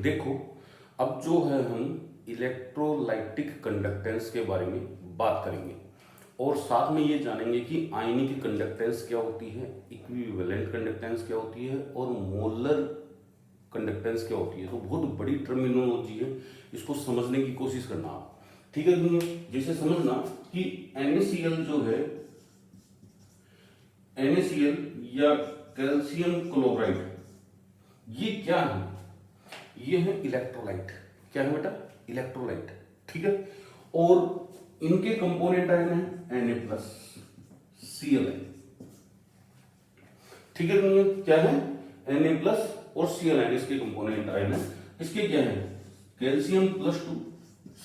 देखो, अब जो है हम इलेक्ट्रोलाइटिक कंडक्टेंस के बारे में बात करेंगे और साथ में ये जानेंगे कि आयनिक कंडक्टेंस क्या होती है, इक्विवेलेंट कंडक्टेंस क्या होती है और मोलर कंडक्टेंस क्या होती है। तो बहुत बड़ी टर्मिनोलॉजी है, इसको समझने की कोशिश करना आप, ठीक है। जैसे समझना कि NaCl जो है, NaCl या कैल्शियम क्लोराइड, ये क्या है? ये है इलेक्ट्रोलाइट। क्या है बेटा? इलेक्ट्रोलाइट, ठीक है। और इनके कंपोनेंट आयन है Na+Cl, ठीक है। क्या है? Na+ और Cl इसके कंपोनेंट आयन है। इसके क्या है? कैल्शियम +2,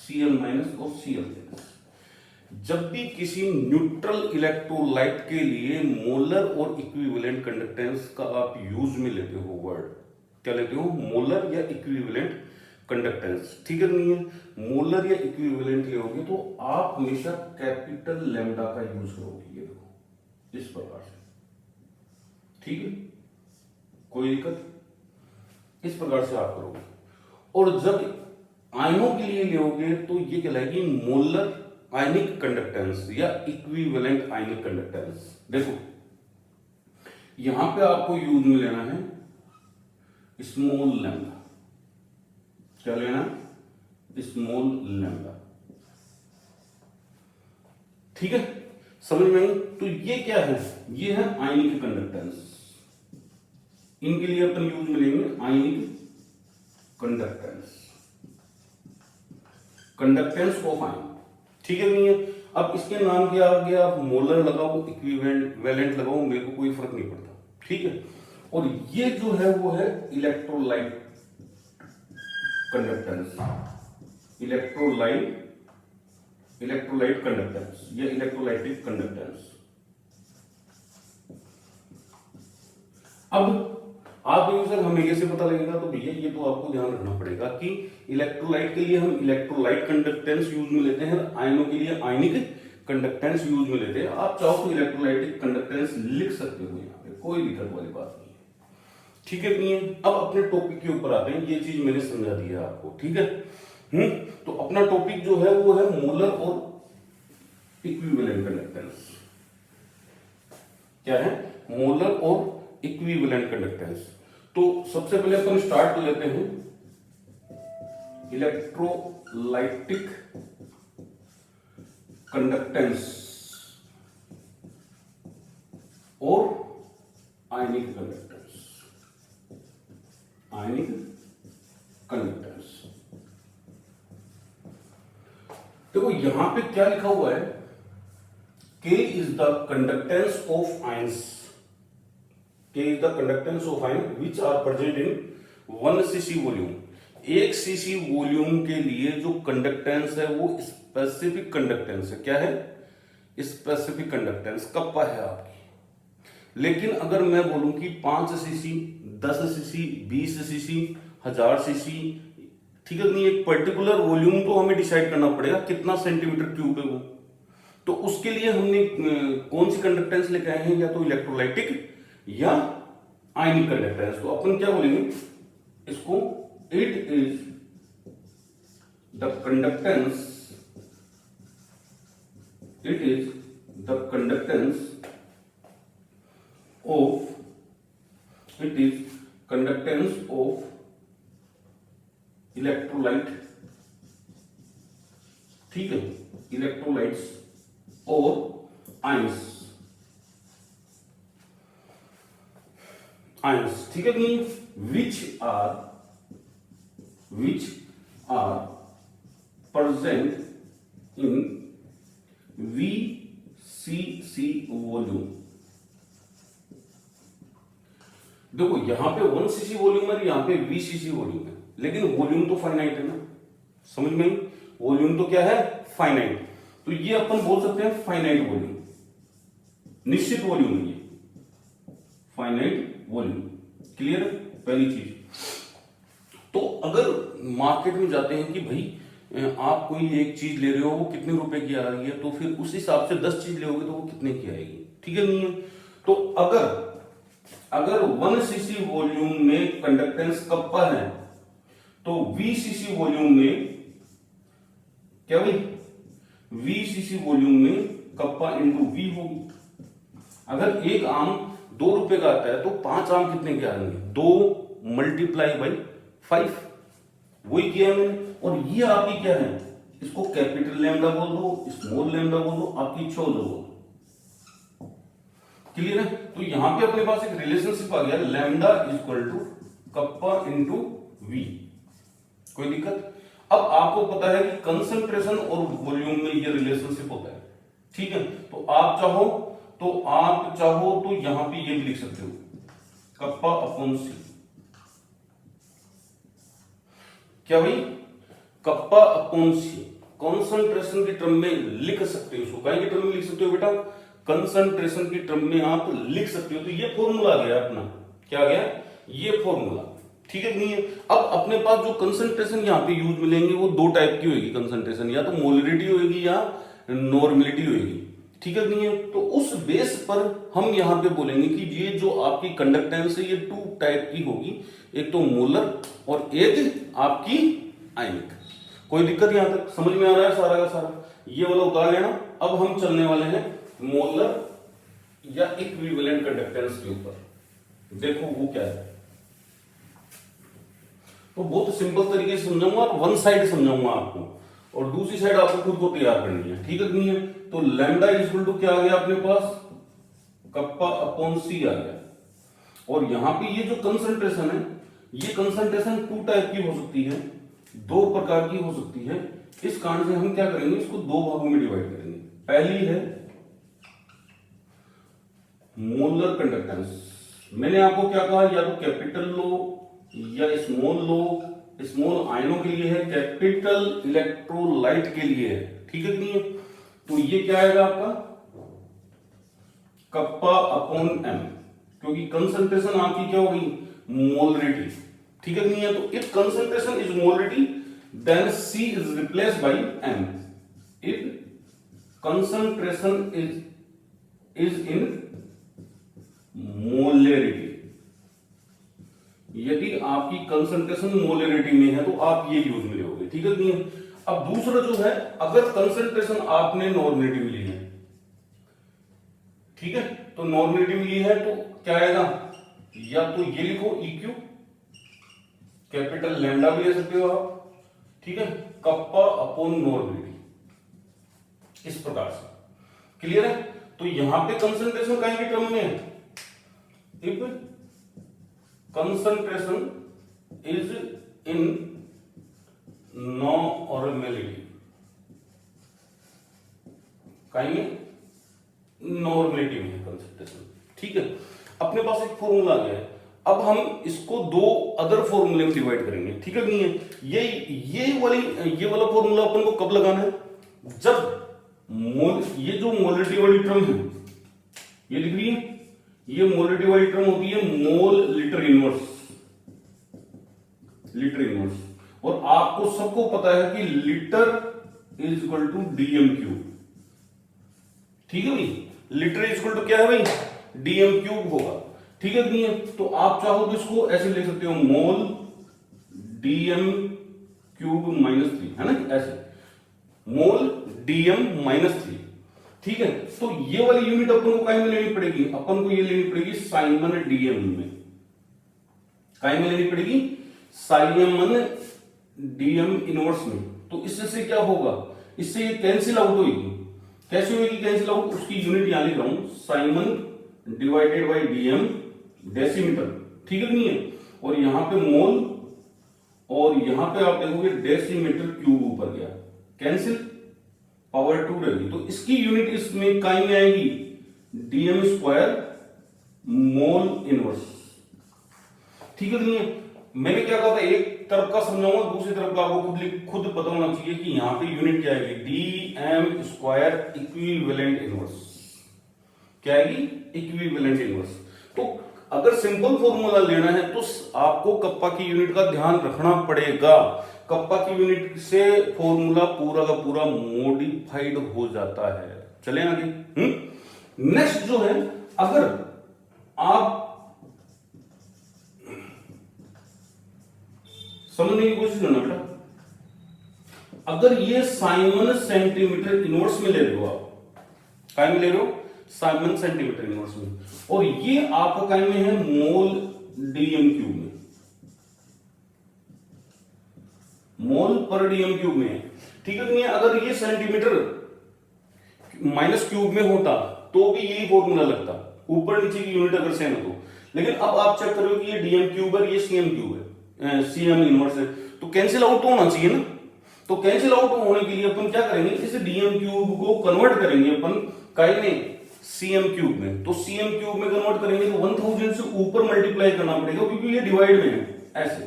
Cl- और Cl-। जब भी किसी न्यूट्रल इलेक्ट्रोलाइट के लिए मोलर और इक्विवेलेंट कंडक्टेंस का आप यूज में लेते हो वर्ड, क्या लेते हो? मोलर या इक्विवेलेंट कंडक्टेंस, ठीक है। मोलर या इक्विवेलेंट लोगे तो आप हमेशा कैपिटल लैम्डा का यूज करोगे। ये देखो इस प्रकार से, ठीक है, कोई दिक्कत? इस प्रकार से आप करोगे। और जब आयनों के लिए लोगे तो ये कहलाएगी मोलर आयनिक कंडक्टेंस या इक्विवेलेंट आयनिक कंडक्टेंस। देखो यहां पे आपको यूज में लेना है स्मॉल लैम्डा। क्या लेना? स्मॉल लैम्डा, ठीक है। समझ में आई? तो ये क्या है? ये है आयनिक कंडक्टेंस। इनके लिए अपन यूज में लेंगे ionic conductance, conductance of ion, ठीक है। नहीं है? अब इसके नाम क्या आ गया? आप मोलर लगाओ, इक्विवेलेंट लगाओ, मेरे को कोई फर्क नहीं पड़ता, ठीक है। और ये जो है वो है इलेक्ट्रोलाइट कंडक्टेंस, इलेक्ट्रोलाइट कंडक्टेंस या इलेक्ट्रोलाइटिक कंडक्टेंस। अब आप सर हमें कैसे पता लगेगा? तो भैया ये तो आपको ध्यान रखना पड़ेगा कि इलेक्ट्रोलाइट के लिए हम इलेक्ट्रोलाइट कंडक्टेंस यूज में लेते हैं, आयनों के लिए आयनिक कंडक्टेंस यूज में लेते हैं। आप चाहो तो इलेक्ट्रोलाइटिक कंडक्टेंस लिख सकते हो, यहाँ पे कोई दिक्कत वाली बात नहीं है, ठीक है। नहीं है? अब अपने टॉपिक के ऊपर आते हैं। ये चीज मैंने समझा दी है आपको, ठीक है। तो अपना टॉपिक जो है वो है मोलर और इक्विवेलेंट कंडक्टेंस। क्या है? मोलर और इक्विवेलेंट कंडक्टेंस। तो सबसे पहले अपन स्टार्ट कर लेते हैं इलेक्ट्रोलाइटिक कंडक्टेंस और आयनिक कंडक्टेंस, आयनिक कंडक्टेंस। देखो यहां पे क्या लिखा हुआ है? K is the conductance of ions, K is the conductance of ion which are present in 1 cc volume. 1 cc volume के लिए जो कंडक्टेंस है वो स्पेसिफिक कंडक्टेंस है। क्या है? स्पेसिफिक कंडक्टेंस कप्पा है आपकी। लेकिन अगर मैं बोलूं कि 5 cc, 10 cc, 20 cc, 1000 cc, ठीक है। नहीं, एक पर्टिकुलर वॉल्यूम तो हमें डिसाइड करना पड़ेगा कितना सेंटीमीटर क्यूब है वो। तो उसके लिए हमने कौन सी कंडक्टेंस लेके आए हैं? या तो इलेक्ट्रोलाइटिक या आयनिक कंडक्टेंस। तो अपन क्या बोलेंगे इसको? It is the conductance, it is the conductance of, it is conductance of electrolyte, ठीक है, इलेक्ट्रोलाइट्स और आयंस, आयंस, ठीक है। Which are present in VCC volume. देखो यहां पे 1 सीसी वॉल्यूम है, यहां पे 20 सीसी वॉल्यूम है, लेकिन वॉल्यूम तो फाइनाइट है ना, समझ में आई? वॉल्यूम तो क्या है, फाइनाइट। तो ये अपन बोल सकते हैं फाइनाइट वॉल्यूम, निश्चित वॉल्यूम है ये, फाइनाइट वॉल्यूम। क्लियर है पहली चीज। तो अगर मार्केट में जाते हैं कि भाई आप कोई एक चीज ले रहे हो वो कितने रुपए की आ रही है, तो फिर उस हिसाब से 10 चीज लोगे तो वो कितने की आएगी, ठीक है नहीं है? तो अगर 1 सीसी वॉल्यूम में कंडक्टेंस कप्पा है तो 20 सीसी वॉल्यूम में क्या भाई, 20 सीसी वॉल्यूम में कप्पा इंटू वी होगी। अगर एक आम 2 रुपए का आता है तो 5 आम कितने के आएंगे, 2 मल्टीप्लाई बाई 5, वही किया है मैंने। और ये आपकी क्या है, इसको कैपिटल लैम्डा बोल दो, स्मॉल लैम्डा बोल दो, आपकी इच्छा हो दो। क्लियर है? तो यहां पे अपने पास एक रिलेशनशिप आ गया, lambda equal to kappa into V. कोई दिक्कत? अब आपको पता है कि कंसंट्रेशन और वॉल्यूम में ये रिलेशनशिप होता है, ठीक है? तो आप चाहो तो यहां पे ये भी लिख सकते हो, कप्पा अपॉन सी। क्या भाई, कप्पा अपॉन सी कंसंट्रेशन की टर्म में लिख सकते हो, उसको कहीं की टर्म में लिख सकते हो बेटा, कंसंट्रेशन की टर्म में आप लिख सकते हो। तो ये फॉर्मूला आ गया अपना, क्या आ गया, ये फॉर्मूला, ठीक है नहीं है? अब अपने पास जो कंसंट्रेशन यहां पे यूज मिलेंगे वो 2 टाइप की होगी कंसंट्रेशन, या तो मोलरिटी होगी या नॉर्मलिटी होगी, ठीक है नहीं है? तो उस बेस पर हम यहां पे बोलेंगे कि ये जो आपकी कंडक्टेंस है ये 2 टाइप की होगी, एक तो मोलर और एक आपकी आयनिक। कोई दिक्कत यहां तक समझ में आ रहा है सारा का सारा? ये वाला उतार लेना। अब हम चलने वाले हैं मोलर या इक्विवेलेंट कंडक्टेंस के ऊपर। देखो वो क्या है, तो बहुत सिंपल तरीके से समझाऊंगा और वन साइड समझाऊंगा आपको, और दूसरी साइड आपको खुद को तैयार करनी है, ठीक है नहीं है? तो लैम्डा इक्वल टू क्या आ गया अपने पास, कप्पा अपॉन सी आ गया। और यहां पे ये जो कंसंट्रेशन है, ये कंसंट्रेशन 2 टाइप की हो सकती है, 2 प्रकार की हो सकती है। इस कारण से हम क्या करेंगे, इसको 2 भागों में डिवाइड करेंगे। पहली है मोलर कंडक्टेंस। मैंने आपको क्या कहा, या तो कैपिटल लो या स्मॉल लो। स्मॉल आयनों के लिए है, कैपिटल इलेक्ट्रोलाइट के लिए है, ठीक है नहीं है? तो ये क्या आएगा आपका, कप्पा अपॉन एम, क्योंकि कंसंट्रेशन आपकी क्या होगी, मोलरिटी, ठीक है नहीं है? तो if concentration is molarity then C is replace by M. If concentration is in molarity, यदि आपकी कंसंट्रेशन मोलरिटी में है तो आप ये यूज में लोगे, ठीक है नहीं है? अब दूसरा जो है, अगर कंसंट्रेशन आपने नॉर्मलिटी में ली है, ठीक है, तो नॉर्मलिटी में ली है तो क्या आएगा, या तो ये लिखो EQ, कैपिटल लैम्डा भी ले सकते हो आप, ठीक है, कप्पा अपॉन नॉर्मलिटी, इस प्रकार से। क्लियर है? तो यहां पे कंसंट्रेशन कहीं की टर्म में है, if concentration is in normality, कहीं में नॉर्मलिटी में है कंसंट्रेशन, ठीक है? अपने पास एक फॉर्मूला आ गया है, अब हम इसको 2 अदर फॉर्मूले में डिवाइड करेंगे, ठीक है नहीं है? ये वाला फॉर्मूला अपन को कब लगाना है, जब ये जो मोलरिटी वाली टर्म है, ये लिख रही है, ये मोलरिटी वाली टर्म होती है mole litre inverse, litre inverse. और आपको सबको पता है कि litre is equal to dm cube, ठीक है भाई? लीटर इज इक्वल टू क्या है भाई, डीएम क्यूब होगा, ठीक है नहीं है? तो आप चाहो तो इसको ऐसे लिख सकते हो, मोल डीएम क्यूब -3, है ना, ऐसे मोल डीएम -3, ठीक है? तो ये वाली यूनिट अपन को कहीं में लेनी पड़ेगी, अपन को ये लेनी पड़ेगी साइमन डीएम में, कहीं में लेनी पड़ेगी, साइमन डीएम इनवर्स में। तो इससे क्या होगा, इससे ये कैंसिल आउट होगी। कैसे होगी कैंसिल आउट, उसकी यूनिट यहां लिख रहा हूं, Simon divided bye DM decimetre, ठीक है नहीं है? और यहां पे मोल, और यहां पे आप देखोगे डेसीमीटर क्यूब ऊपर गया, कैंसिल, पावर 2 रहेगी। तो इसकी यूनिट इसमें काई में आएगी, डीएम स्क्वायर मोल इनवर्स, ठीक है नहीं है। मैंने क्या कहा था, एक तरफ का समझाऊंगा, दूसरी तरफ का आपको खुद पता होना चाहिए कि यहाँ पे यूनिट क्या आएगी, d m square equivalent inverse. क्या आएगी, इक्विवेलेंट इनवर्स। तो अगर सिंपल फॉर्मूला लेना है तो आपको कप्पा की यूनिट का ध्यान रखना पड़ेगा। कप्पा की यूनिट से फॉर्मूला पूरा का पूरा मॉडिफाइड हो जाता है। चले आगे। नेक्स्ट जो है, अगर आप समझने की कोशिश करना बेटा, अगर ये साइमन सेंटीमीटर इनवर्स में ले रहे हो, आप काय में ले रहे हो, साइमन सेंटीमीटर इनवर्स में, और ये आपका काय में है मोल डीएम क्यूब में, मोल पर डीएम क्यूब में है। ठीक है नहीं है। अगर ये सेंटीमीटर माइनस क्यूब में होता तो भी यही फॉर्मूला लगता, ऊपर नीचे की यूनिट अगर सेम है तो। लेकिन अब आप चेक करो कि ये डीएम क्यूब है, ये सीएम क्यूब है, सीएम इनवर्स है, तो कैंसिल आउट तो होना चाहिए ना। तो कैंसिल आउट होने के लिए अपन क्या करेंगे, इस डीएम क्यूब को कन्वर्ट करेंगे अपन काय में, सीएम क्यूब में। तो सीएम क्यूब में कन्वर्ट करेंगे तो 1000 से ऊपर मल्टीप्लाई करना पड़ेगा, क्योंकि ये डिवाइड में है। ऐसे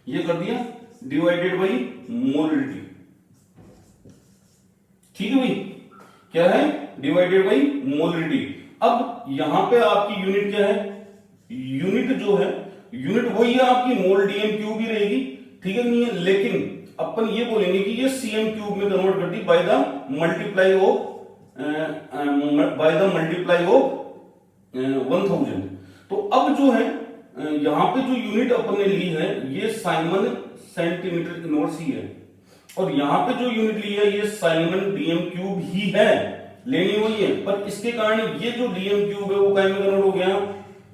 ये कर दिया, डिवाइडेड बाई मोलरिटी। ठीक है भाई, क्या है, डिवाइडेड बाई मोलरिटी। अब यहां पे आपकी यूनिट क्या है, यूनिट जो है, यूनिट वही है आपकी, मोल डीएम क्यूब ही रहेगी। ठीक है नहीं है। लेकिन अपन ये बोलेंगे कि ये सीएम क्यूब में कन्वर्ट कर दी बाय द मल्टीप्लाई ऑफ 1000। तो अब जो है यहां पे जो यूनिट अपन ने ली है ये साइमन सेंटीमीटर इनवर्स ही है, और यहां पे जो यूनिट ली है ये साइमन डीएम क्यूब ही है, लेनी वही है। पर इसके कारण ये जो डीएम क्यूब है वो काय में कन्वर्ट हो गया,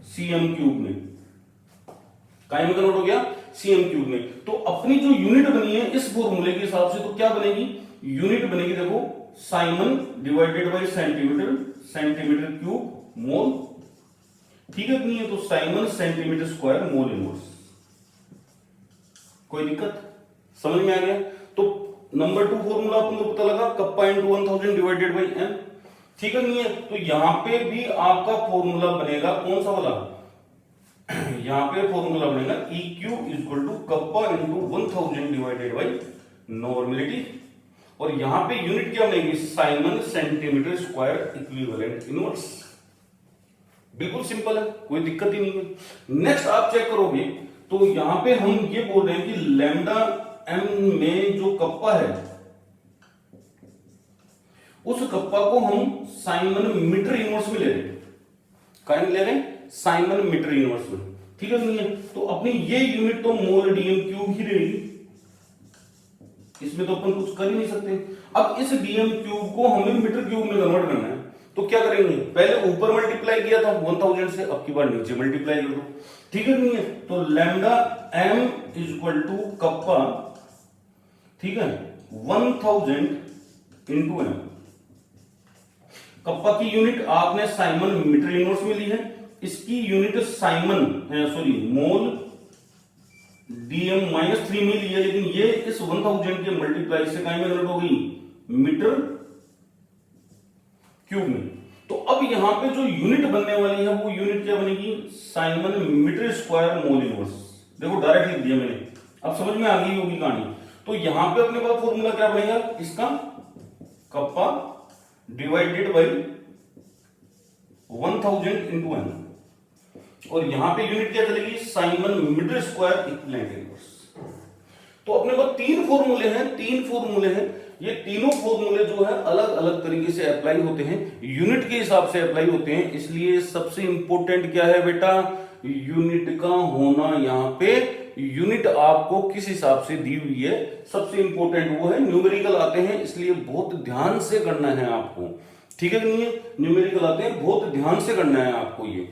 सीएम क्यूब में। काय में कन्वर्ट हो गया, सीएम क्यूब में। तो अपनी जो यूनिट बनी है इस फॉर्मूले के हिसाब से तो क्या बनेगी, यूनिट बनेगी, देखो, siemens divided by centimetre, centimetre cube mole. ठीक है नहीं है। तो siemens centimetre square mole inverse. कोई दिक्कत, समझ में आ गया। तो नंबर 2 फॉर्मूला अपन को पता लगा, kappa into 1000 divided by M. ठीक है नहीं है। तो यहां पे भी आपका फॉर्मूला बनेगा कौन सा वाला, यहां पे फॉर्मूला बनेगा EQ equal to kappa into 1000 divided by normality, और यहां पे यूनिट क्या बनेगी, siemens centimetre square equivalent inverse. बिल्कुल सिंपल है, कोई दिक्कत ही नहीं है। नेक्स्ट आप चेक करोगे तो यहां पे हम ये बोल रहे हैं कि लैम्डा एम में जो कप्पा है उस कप्पा को हम साइमन मीटर इनवर्स में ले रहे हैं। क्या ले रहे हैं, साइमन मीटर इनवर्स में। ठीक है नहीं है। तो अपनी ये यूनिट तो मोल डीएम क्यूब ही रहेगी, इसमें तो अपन कुछ कर ही नहीं सकते। अब इस डीएम क्यूब को हमें मीटर क्यूब में कन्वर्ट करना है, तो क्या करेंगे, पहले ऊपर मल्टीप्लाई किया था 1000 से, अब की बार नीचे मल्टीप्लाई कर दो। ठीक है नहीं है। तो lambda M equal to kappa, ठीक है, 1000 इंटू एम। कप्पा की यूनिट आपने साइमन मीटर इनवर्स में ली है, इसकी यूनिट साइमन मोल डीएम -3 में ली है, लेकिन ये इस 1000 के मल्टीप्लाई से कहीं में कन्वर्ट हो गई मीटर क्यूब में। तो अब यहां पे जो यूनिट बनने वाली है वो यूनिट क्या बनेगी, siemens metre square mole inverse. देखो डायरेक्ट लिख दिया मैंने, अब समझ में आ गई होगी कहानी। तो यहां पे अपने पास फॉर्मूला क्या बनेगा इसका, kappa divided by 1000 into N, और यहां पे यूनिट क्या चलेगी, siemens metre square equivalent inverse. तो अपने पास 3 फॉर्मूले हैं, ये तीनों फॉर्मूले जो है अलग अलग तरीके से अप्लाई होते हैं, यूनिट के हिसाब से अप्लाई होते हैं। इसलिए सबसे इंपॉर्टेंट क्या है बेटा, यूनिट का होना। यहां पे यूनिट आपको किस हिसाब से दी हुई है, सबसे इंपॉर्टेंट वो है। न्यूमेरिकल आते हैं, इसलिए बहुत ध्यान से करना है आपको। ठीक है कि नहीं है, न्यूमेरिकल आते हैं, बहुत ध्यान से करना है आपको ये।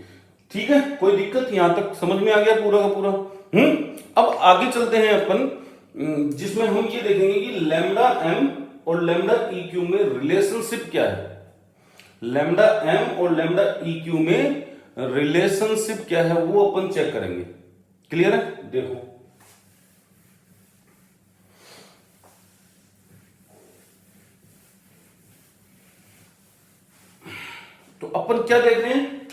ठीक है, कोई दिक्कत, यहां तक समझ में आ गया पूरा का पूरा। अब आगे चलते हैं अपन, जिसमें हम ये देखेंगे कि लैम्डा एम और लैम्डा EQ में रिलेशनशिप क्या है। लैम्डा एम और लैम्डा EQ में रिलेशनशिप क्या है वो अपन चेक करेंगे। क्लियर है, देखो तो अपन क्या देख रहे हैं,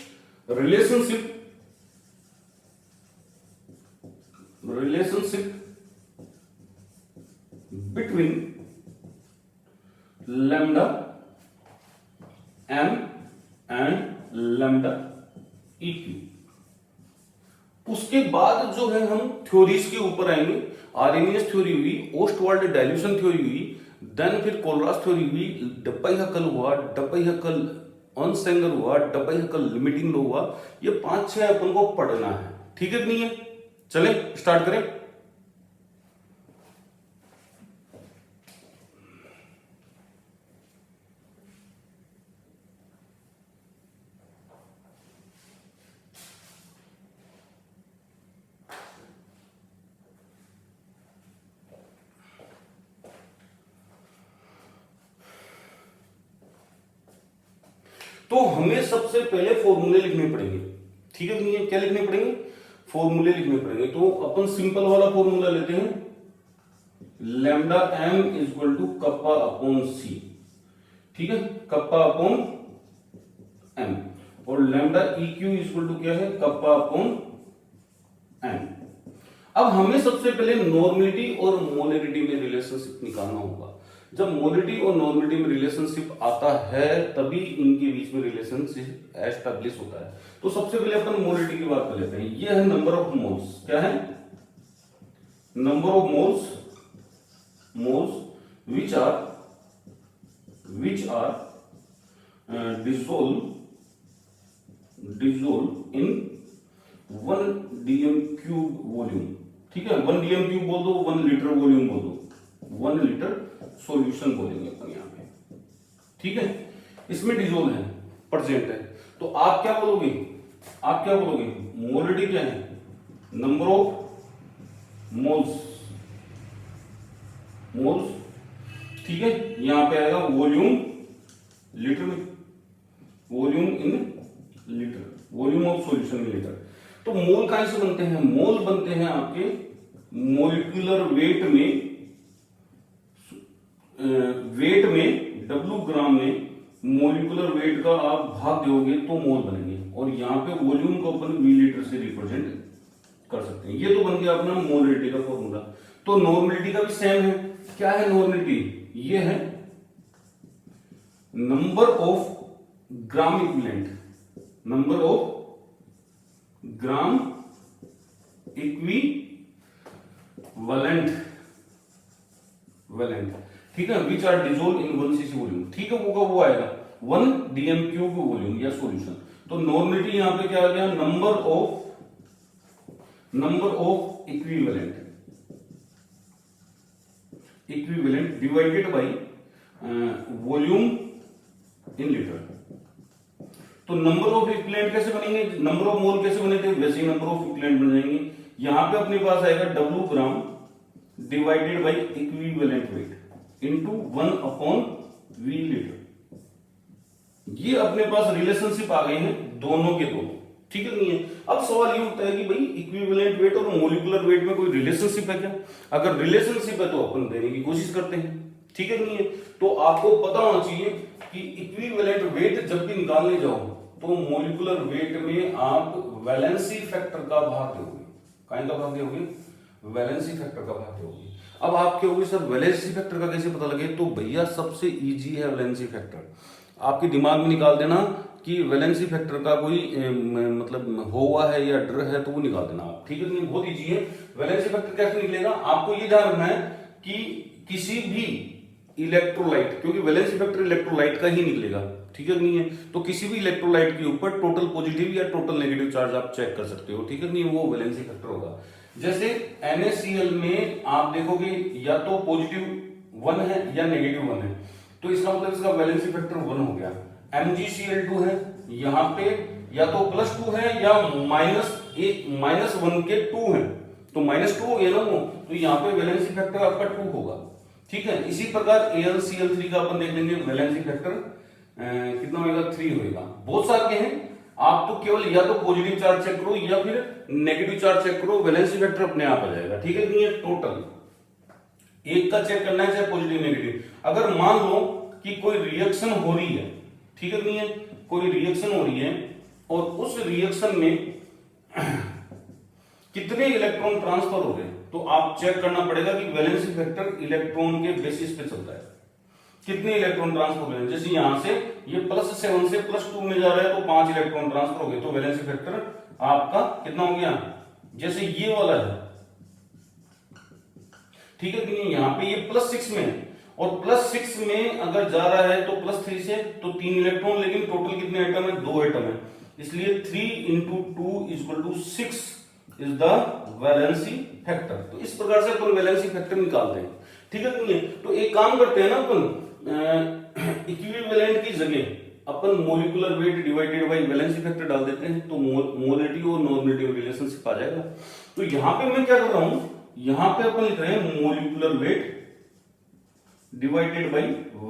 relationship relationship between lambda M and lambda eq. उसके बाद जो है हम थ्योरीज के ऊपर आएंगे। आर्हेनियस थ्योरी हुई, ओस्टवाल्ड डाइल्यूशन थ्योरी हुई, देन फिर कोलरास थ्योरी हुई, डब्बाई-हक्कल हुआ, डब्बाई-हक्कल अनसेंगर हुआ, डब्बाई-हक्कल लिमिटिंग लो हुआ। ये 5-6 अपन को पढ़ना है, ठीक है कि नहीं है? चलें स्टार्ट करें। तो हमें सबसे पहले फॉर्मूले लिखने पड़ेंगे, ठीक है नहीं है? क्या लिखने पड़ेंगे? फॉर्मूले लिखने पड़ेंगे। तो अपन सिंपल वाला फॉर्मूला लेते हैं, lambda M is equal to kappa upon C, ठीक है, कप्पा अपॉन एम, और lambda eq is equal to क्या है? Kappa upon M. अब हमें सबसे पहले नॉर्मलिटी और मोलरिटी में रिलेशनशिप निकालना होगा। जब मोलरिटी और नॉर्मलिटी में रिलेशनशिप आता है तभी इनके बीच में रिलेशनशिप एस्टैब्लिश होता है। तो सबसे पहले अपन मोलरिटी की बात कर लेते हैं। ये है नंबर ऑफ मोल्स। क्या है? Number of moles which are dissolved in 1 dm cube volume, ठीक है? 1 dm क्यूब बोल दो, 1 लीटर वॉल्यूम बोल दो, 1 लीटर सॉल्यूशन बोलेंगे अपन यहां पे, ठीक है? इसमें डिजोल्व है, प्रेजेंट है। तो आप क्या बोलोगे? मोलरिटी क्या है? नंबर ऑफ मोल्स, ठीक है? यहां पे आएगा वॉल्यूम लीटर में, volume in litre, volume of solution in litre. तो मोल कहां से बनते हैं? मोल बनते हैं आपके मोलिकुलर वेट में W ग्राम में मोलिकुलर वेट का आप भाग दोगे तो मोल बनेंगे, और यहां पे वॉल्यूम को अपन मिलीलीटर से रिप्रेजेंट कर सकते हैं। ये तो बन गया अपना मोलरिटी का फॉर्मूला। तो नॉर्मलिटी का भी सेम है। क्या है नॉर्मलिटी? ये है number of gram equivalent, number of gram equivalent, ठीक है, which are dissolve in 1 cc volume, ठीक है? वो आएगा 1 dm क्यूब वॉल्यूम या सॉल्यूशन। तो नॉर्मलिटी यहां पे क्या आ गया? Number of equivalent divided by volume in litre. तो नंबर ऑफ इक्विवेलेंट कैसे बनेंगे? नंबर ऑफ मोल कैसे बने थे वैसे ही नंबर ऑफ इक्विवेलेंट बन जाएंगे। यहां पे अपने पास आएगा W gram divided by equivalent weight into 1 upon V litre. ये अपने पास रिलेशनशिप आ गए हैं दोनों के दोनों, ठीक है नहीं है? अब सवाल ये उठता है कि भाई इक्विवेलेंट वेट और मोलिकुलर वेट में कोई रिलेशनशिप है क्या? अगर रिलेशनशिप है तो अपन देने की कोशिश करते हैं, ठीक है नहीं है? तो आपको पता होना चाहिए कि इक्विवेलेंट वेट जब भी निकालने जाओ तो मोलिकुलर वेट में आप वैलेंसी फैक्टर का भाग दोगे। काहे का भाग दोगे? वैलेंसी फैक्टर का भाग दोगे। अब आप कहोगे सर वैलेंसी फैक्टर का कैसे पता लगे? तो भैया सबसे इजी है वैलेंसी फैक्टर। आपके दिमाग में निकाल देना कि वैलेंसी फैक्टर का कोई मतलब हुआ है या डर है तो वो निकाल देना आप, ठीक है? बहुत इजी है। वैलेंसी फैक्टर कैसे निकलेगा? आपको ये ध्यान रखना है कि किसी भी इलेक्ट्रोलाइट, क्योंकि वैलेंसी फैक्टर इलेक्ट्रोलाइट का ही निकलेगा, ठीक है नहीं है? तो किसी भी इलेक्ट्रोलाइट के ऊपर टोटल पॉजिटिव या टोटल नेगेटिव चार्ज आप चेक कर सकते हो, ठीक है नहीं? वो वैलेंसी फैक्टर होगा। जैसे NaCl में आप देखोगे या तो पॉजिटिव 1 है या नेगेटिव 1 है, तो इसका मतलब इसका वैलेंसी फैक्टर 1 हो गया। MgCl2 है, यहां पे या तो +2 है या -1 के 2 है, तो -2 हो गया ना वो, तो यहाँ पे वैलेंसी फैक्टर आपका 2 होगा, ठीक है? इसी प्रकार AlCl3 का अपन देख लेंगे, वैलेंसी फैक्टर कितना होगा? 3 होगा। बहुत सारे हैं, आप तो केवल या तो पॉजिटिव चार्ज चेक करो या फिर नेगेटिव चार्ज चेक करो, वैलेंसी फैक्टर अपने आप आ जाएगा, ठीक है? नहीं है टोटल एक का चेक करना है, चाहे पॉजिटिव नेगेटिव। अगर मान लो कि कोई रिएक्शन हो रही है, ठीक है नहीं है? कोई रिएक्शन हो रही है और उस रिएक्शन में कितने इलेक्ट्रॉन ट्रांसफर हो गए, तो आप चेक करना पड़ेगा कि वैलेंसी फैक्टर इलेक्ट्रॉन के बेसिस पे चलता है, कितने इलेक्ट्रॉन ट्रांसफर हो गए। जैसे यहां से ये +7 से +2 में जा रहा है तो 5 इलेक्ट्रॉन ट्रांसफर हो गए, तो वैलेंसी फैक्टर आपका कितना हो गया। जैसे ये वाला है, ठीक है कि नहीं, यहाँ पे ये +6 में है और +6 में अगर जा रहा है तो +3 से तो 3 इलेक्ट्रॉन, लेकिन टोटल कितने एटम है, 2 एटम है, इसलिए 3 × 2 = 6 इज द वैलेंसी फैक्टर। तो इस प्रकार से अपन वैलेंसी फैक्टर निकालते हैं, ठीक है कि नहीं। तो एक काम करते हैं ना अपन, इक्विवेलेंट की जगह अपन molecular weight divided by valency factor डाल देते हैं, तो मोलिटी और नॉर्मेटिव रिलेशनशिप आ जाएगा। तो यहां पे मैं क्या कर रहा हूं, यहां पे अपन लिख रहे हैं molecular weight divided by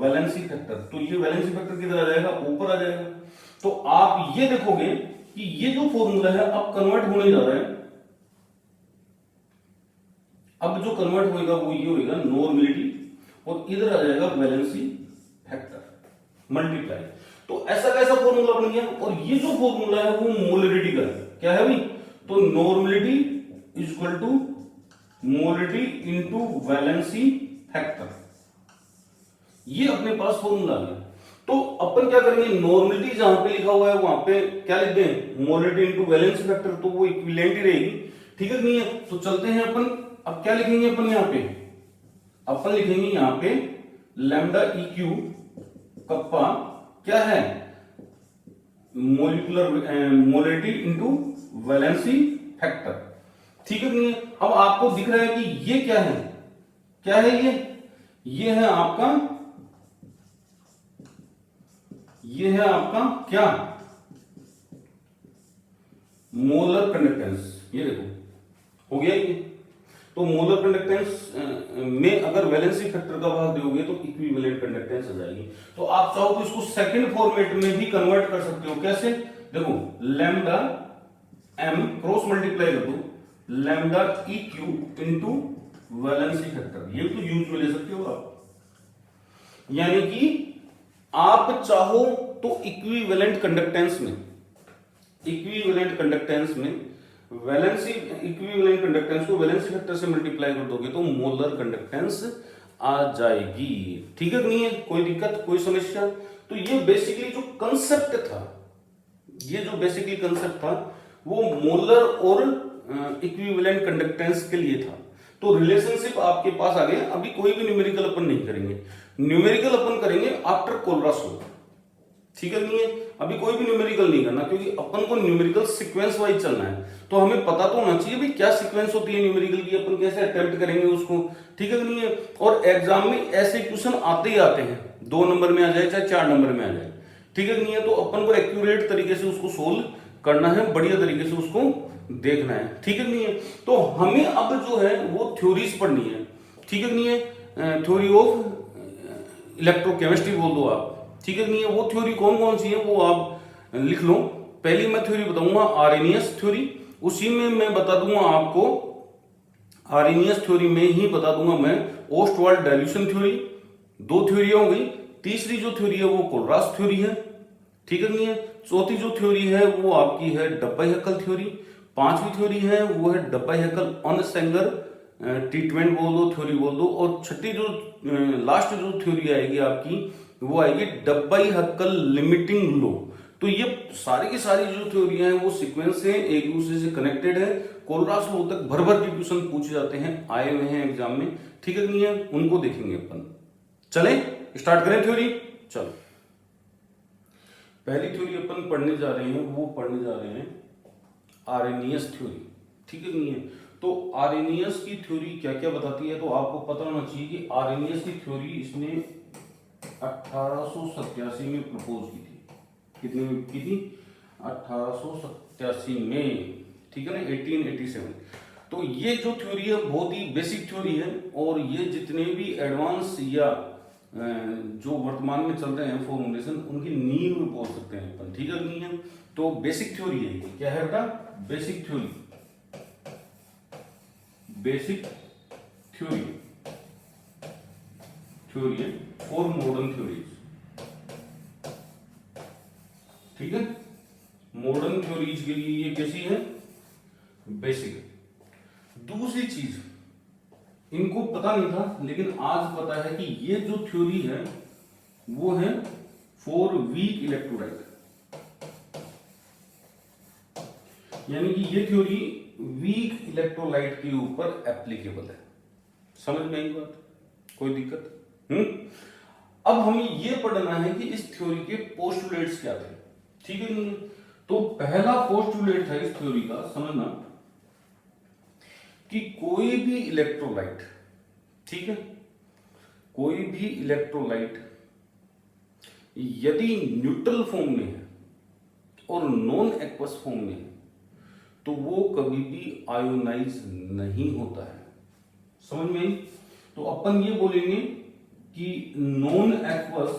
valency factor, तो ये वैलेंसी फैक्टर किधर आ जाएगा, ऊपर आ जाएगा। तो आप ये देखोगे कि ये जो फॉर्मूला है अब कन्वर्ट होने जा रहा है, अब जो कन्वर्ट होएगा वो ये होएगा नॉर्मेलिटी और इधर आ जाएगा वैलेंसी फैक्टर मल्टीप्लाई। तो ऐसा कैसा फॉर्मूला बन गया, और ये जो फॉर्मूला है वो मोलरिटी का है, क्या है भाई, तो normality equal to molarity into valency factor, ये अपने पास फॉर्मूला आ गया। तो अपन क्या करेंगे, नॉर्मेलिटी जहां पे लिखा हुआ है वहां पे क्या लिख दें, मोलरिटी इनटू वैलेंसी फैक्टर, तो वो इक्विवेलेंट ही रहेगी, ठीक है नहीं है। तो चलते हैं अपन, अब क्या लिखेंगे अपन, यहां पे अपन लिखेंगे यहां पे लैम्डा EQ कप्पा क्या है, molecular molarity into valency factor, ठीक है नहीं है। अब आपको दिख रहा है कि ये क्या है, क्या है ये है आपका, ये है आपका क्या, मोलर कंडक्टेंस, ये देखो हो गया ये। तो मोलर कंडक्टेंस में अगर वैलेंसी फैक्टर का भाग दोगे तो इक्विवेलेंट कंडक्टेंस आ जाएगी। तो आप चाहो तो इसको सेकंड फॉर्मेट में भी कन्वर्ट कर सकते हो, कैसे, देखो लैम्डा m क्रॉस मल्टीप्लाई कर दो lambda EQ into valency factor, ये तो यूज में ले सकते हो आप, यानी कि आप चाहो तो इक्विवेलेंट कंडक्टेंस में, इक्विवेलेंट कंडक्टेंस में वैलेंसी इक्विवेलेंट कंडक्टेंस को वैलेंसी फैक्टर से मल्टीप्लाई कर दोगे तो मोलर कंडक्टेंस आ जाएगी, ठीक है नहीं है, कोई दिक्कत कोई समस्या। तो ये बेसिकली जो कंसेप्ट था, ये जो बेसिकली कंसेप्ट था वो मोलर और इक्विवेलेंट कंडक्टेंस के लिए था। तो रिलेशनशिप आपके पास आ गया। अभी कोई भी न्यूमेरिकल अपन नहीं करेंगे, न्यूमेरिकल अपन करेंगे आफ्टर कोलरास लॉ, ठीक है नहीं है। अभी कोई भी न्यूमेरिकल नहीं करना, क्योंकि अपन को न्यूमेरिकल सीक्वेंस वाइज चलना है, तो हमें पता तो होना चाहिए भाई क्या सीक्वेंस होती है न्यूमेरिकल की, अपन कैसे अटेम्प्ट करेंगे उसको, ठीक है नहीं है। और एग्जाम में ऐसे क्वेश्चन आते ही आते हैं, 2 नंबर में आ जाए चाहे 4 नंबर में आ जाए, ठीक है नहीं है। तो अपन को एक्यूरेट तरीके से उसको सोल्व करना है, बढ़िया तरीके से उसको देखना है, ठीक है नहीं है। तो हमें अब जो है वो थ्योरीज पढ़नी है, ठीक है नहीं है, थ्योरी ऑफ इलेक्ट्रोकेमिस्ट्री बोल दो आप, ठीक है नहीं है। वो थ्योरी कौन कौन सी है वो आप लिख लो। पहली मैं थ्योरी बताऊंगा आर्हेनियस थ्योरी, उसी में मैं बता दूंगा आपको, आर्हेनियस थ्योरी में ही बता दूंगा मैं ओस्टवाल्ड डाइल्यूशन थ्योरी, 2 थ्योरियां हो गई। तीसरी जो थ्योरी है वो कोलरास थ्योरी है, ठीक है नहीं है। चौथी जो थ्योरी है वो आपकी है डब्बाई-हैकल थ्योरी। पांचवी थ्योरी है वो है डब्बाई-हैकल अनसेंगर ट्रीटमेंट बोल दो, थ्योरी बोल दो। और छठी जो लास्ट जो थ्योरी आएगी आपकी वो आएगी डब्बाई-हैकल लिमिटिंग लॉ। तो ये सारी की सारी जो थ्योरियां हैं वो सीक्वेंस से एक दूसरे से कनेक्टेड है। कोलरास लॉ तक भर भर के क्वेश्चन पूछे जाते हैं, आए हुए हैं एग्जाम में, ठीक है नहीं है, उनको देखेंगे अपन। चले स्टार्ट करें थ्योरी, चलो। पहली थ्योरी अपन पढ़ने जा रहे हैं, वो पढ़ने जा रहे हैं आर्हेनियस थ्योरी, ठीक है नहीं है। तो आर्हेनियस की थ्योरी क्या क्या बताती है, तो आपको पता होना चाहिए कि आर्हेनियस की थ्योरी इसने 1887 में प्रपोज की थी। कितने में की थी, 1887 में, ठीक है ना, 1887। तो ये जो थ्योरी है बहुत ही बेसिक थ्योरी है, और ये जितने भी एडवांस या जो वर्तमान में चल रहे हैं फॉर्मुलेशन उनकी नींव बोल सकते हैं अपन, ठीक है नहीं है। तो बेसिक थ्योरी है, क्या है बेटा, basic theory, basic theory, theory है फॉर मॉडर्न थ्योरीज, ठीक है। मॉडर्न थ्योरीज के लिए ये कैसी है, बेसिक, दूसरी चीज इनको पता नहीं था, लेकिन आज पता है कि ये जो थ्योरी है वो है फॉर वीक इलेक्ट्रोलाइट, यानी कि ये थ्योरी वीक इलेक्ट्रोलाइट के ऊपर एप्लीकेबल है। समझ में आई बात? कोई दिक्कत? अब हमें ये पढ़ना है कि इस थ्योरी के पोस्टुलेट्स क्या थे। ठीक है नहीं? तो पहला पोस्टुलेट था इस थ्योरी का, समझना कि कोई भी इलेक्ट्रोलाइट, ठीक है, कोई भी इलेक्ट्रोलाइट यदि न्यूट्रल फॉर्म में है और नॉन एक्वस फॉर्म में है तो वो कभी भी आयोनाइज नहीं होता है। समझ में आई? तो अपन ये बोलेंगे कि नॉन एक्वस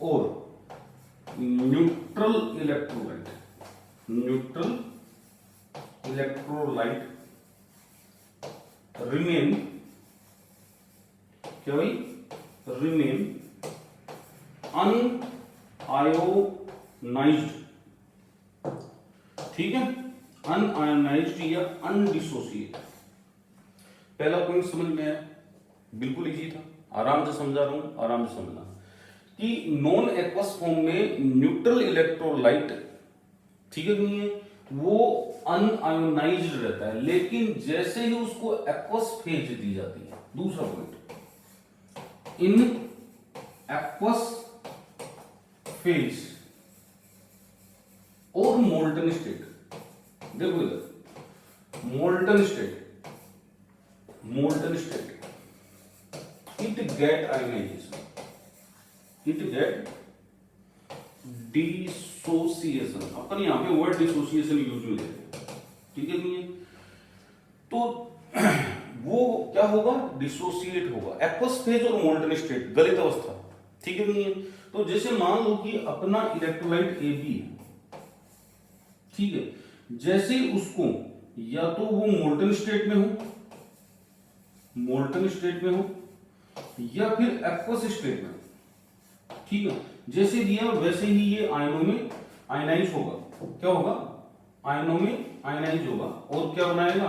और न्यूट्रल इलेक्ट्रोलाइट रिमेन, क्या भाई, रिमेन अनआयोनाइज्ड। ठीक है, अनआयोनाइज्ड या अनडिसोसिएट। पहला पॉइंट समझ में आया? बिल्कुल इजी था, आराम से समझा रहा हूं, आराम से समझना कि नॉन एक्वस फॉर्म में न्यूट्रल इलेक्ट्रोलाइट, ठीक है नहीं है, वो अनआयोनाइज्ड रहता है, लेकिन जैसे ही उसको एक्वस फेज दी जाती है, दूसरा पॉइंट, इन एक्वस फेज और मोल्टन स्टेट, देखो इधर molten state, it get ionization, it get dissociation. अपन यहां पे वर्ड डिसोसिएशन यूज में लेते हैं, ठीक है नहीं है? तो वो क्या होगा, डिसोसिएट होगा, एक्वस फेज और मोल्टन स्टेट, गलित अवस्था, ठीक है नहीं है? तो जैसे मान लो कि अपना इलेक्ट्रोलाइट AB है, ठीक है, जैसे उसको या तो वो मोल्टन स्टेट में हो या फिर एक्वस स्टेट में, ठीक है, जैसे दिया वैसे ही ये आयनों में आयनाइज होगा। क्या होगा? आयनों में आयनाइज होगा और क्या बनाएगा?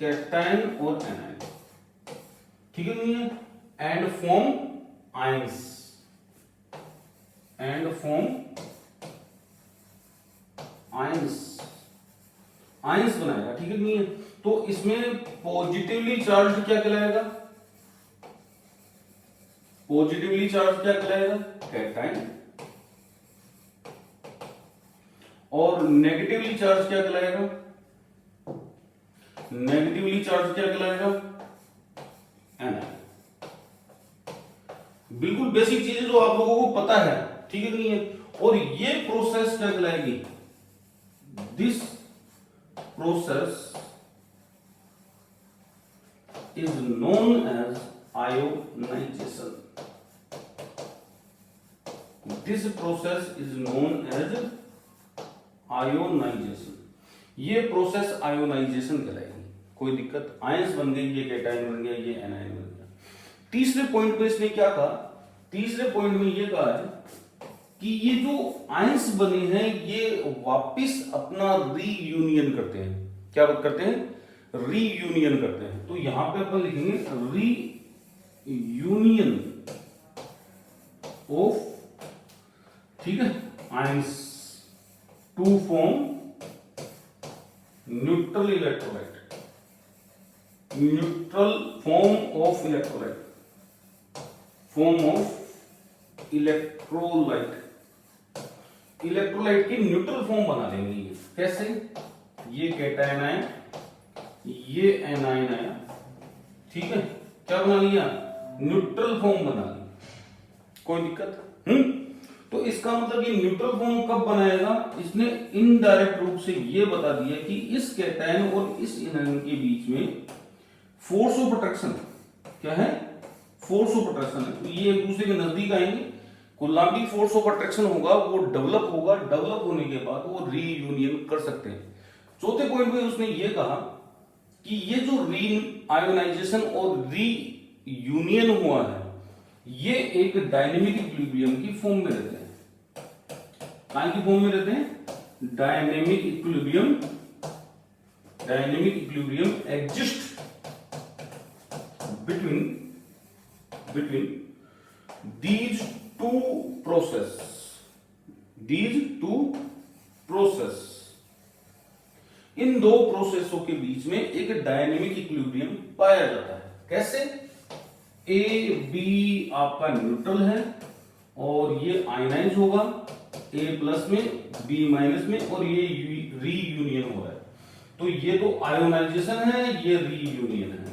कैटायन और एनायन, ठीक है नहीं है? एंड फॉर्म आयंस, आयंस बनाएगा, ठीक है नहीं है? तो इसमें पॉजिटिवली चार्ज क्या कहलाएगा? कैटायन, और नेगेटिवली चार्ज क्या कहलाएगा? एनायन। बिल्कुल बेसिक चीजें जो आप लोगों को पता है, ठीक है नहीं है? और ये प्रोसेस क्या कहलाएगी? This process is known as ionization. This process is known as ionization. ये प्रोसेस आयोनाइजेशन कहलाएगी। कोई दिक्कत? आयंस बन गई, ये कैटायन बन गया, ये एनायन बन गया। तीसरे पॉइंट पे इसने क्या कहा? तीसरे पॉइंट में ये कहा है कि ये जो आयंस बने हैं ये वापिस अपना रीयूनियन करते हैं। क्या करते हैं? रीयूनियन करते हैं। तो यहां पे अपन लिखेंगे रीयूनियन ऑफ, ठीक है, ions to form neutral electrolyte, neutral form of electrolyte, electrolyte की न्यूट्रल फॉर्म बना देंगे। ये कैसे? ये कैटायन आया, ये एनायन आया, ठीक है, क्या बना लिया? न्यूट्रल फॉर्म बना लिया। कोई दिक्कत? तो इसका मतलब ये न्यूट्रल फॉर्म कब बनाएगा? इसने इनडायरेक्ट रूप से ये बता दिया कि इस कैटायन और इस एनायन के बीच में फोर्स ऑफ अट्रैक्शन क्या है? फोर्स ऑफ अट्रैक्शन है। तो ये एक दूसरे के नजदीक आएंगे, कूलम्बिक फोर्स ऑफ अट्रैक्शन होगा, वो डेवलप होगा, डेवलप होने के बाद वो रीयूनियन कर सकते हैं। चौथे पॉइंट में उसने ये कहा कि ये जो री आयोनाइजेशन और रीयूनियन हुआ है ये एक डायनेमिक इक्विलिब्रियम की फॉर्म में रहते हैं। काय की फॉर्म में रहते हैं? Dynamic equilibrium exist between these two process इन दो प्रोसेसों के बीच में एक डायनेमिक इक्विलिब्रियम पाया जाता है। कैसे? ए बी आपका न्यूट्रल है और ये आयनाइज होगा ए प्लस में बी माइनस में, और ये रीयूनियन हो रहा है। तो ये तो आयोनाइजेशन है, ये रीयूनियन है।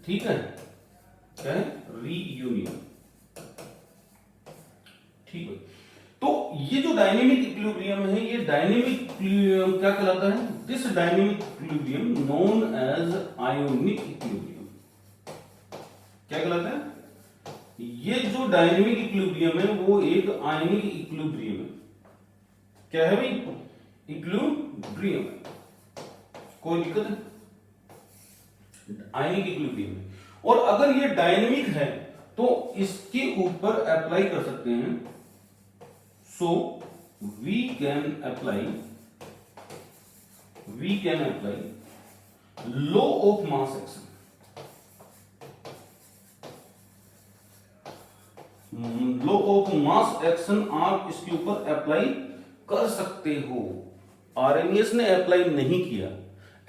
ठीक है, क्या है? रीयूनियन। ठीक है, तो ये जो डायनेमिक इक्विलिब्रियम है, ये डायनेमिक इक्विलिब्रियम क्या कहलाता है? This dynamic equilibrium known as ionic equilibrium. क्या कहलाता है? ये जो डायनेमिक इक्विलिब्रियम है वो एक आयनिक इक्विलिब्रियम है। क्या है भाई? इक्विलिब्रियम है। कोई दिक्कत है? आयनिक इक्विलिब्रियम है। और अगर ये डायनेमिक है तो इसके ऊपर अप्लाई कर सकते हैं। So we can apply law of mass action. Law of mass action आप इसके ऊपर अप्लाई कर सकते हो। आर्हेनियस ने अप्लाई नहीं किया,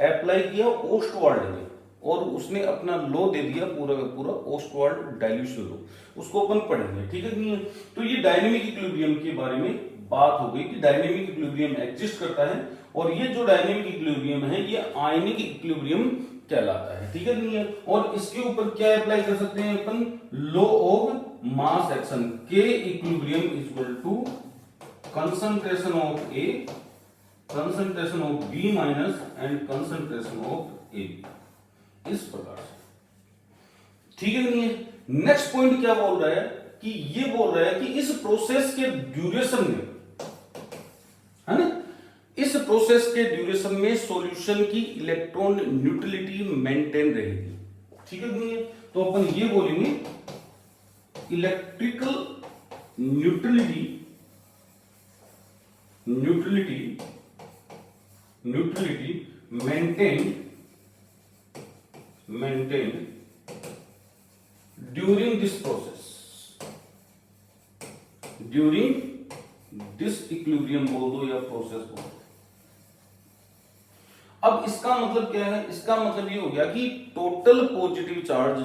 अप्लाई किया ओस्टवाल्ड ने, और उसने अपना लॉ दे दिया पूरा का पूरा ओस्टवाल्ड डाइल्यूशन लॉ। उसको अपन पढ़ेंगे। ठीक है नहीं है? तो ये डायनेमिक इक्विलिब्रियम के बारे में बात हो गई कि डायनेमिक इक्विलिब्रियम एग्जिस्ट करता है, और ये जो डायनेमिक इक्विलिब्रियम है ये आयनिक इक्विलिब्रियम कहलाता है। ठीक है नहीं है? और इसके ऊपर क्या अप्लाई कर सकते हैं अपन? Law of mass action. K equilibrium is equal to concentration of A, concentration of B minus and concentration of A B. इस प्रकार से। ठीक है नहीं है? नेक्स्ट पॉइंट क्या बोल रहा है कि ये बोल रहा है कि इस प्रोसेस के ड्यूरेशन में, है ना, इस प्रोसेस के ड्यूरेशन में सॉल्यूशन की इलेक्ट्रॉन न्यूट्रलिटी मेंटेन रहेगी। ठीक है नहीं है? तो अपन ये बोलेंगे electrical neutrality maintained during this process, during this equilibrium बोल दो या प्रोसेस बोल दो। अब इसका मतलब क्या है? इसका मतलब ये हो गया कि टोटल पॉजिटिव चार्ज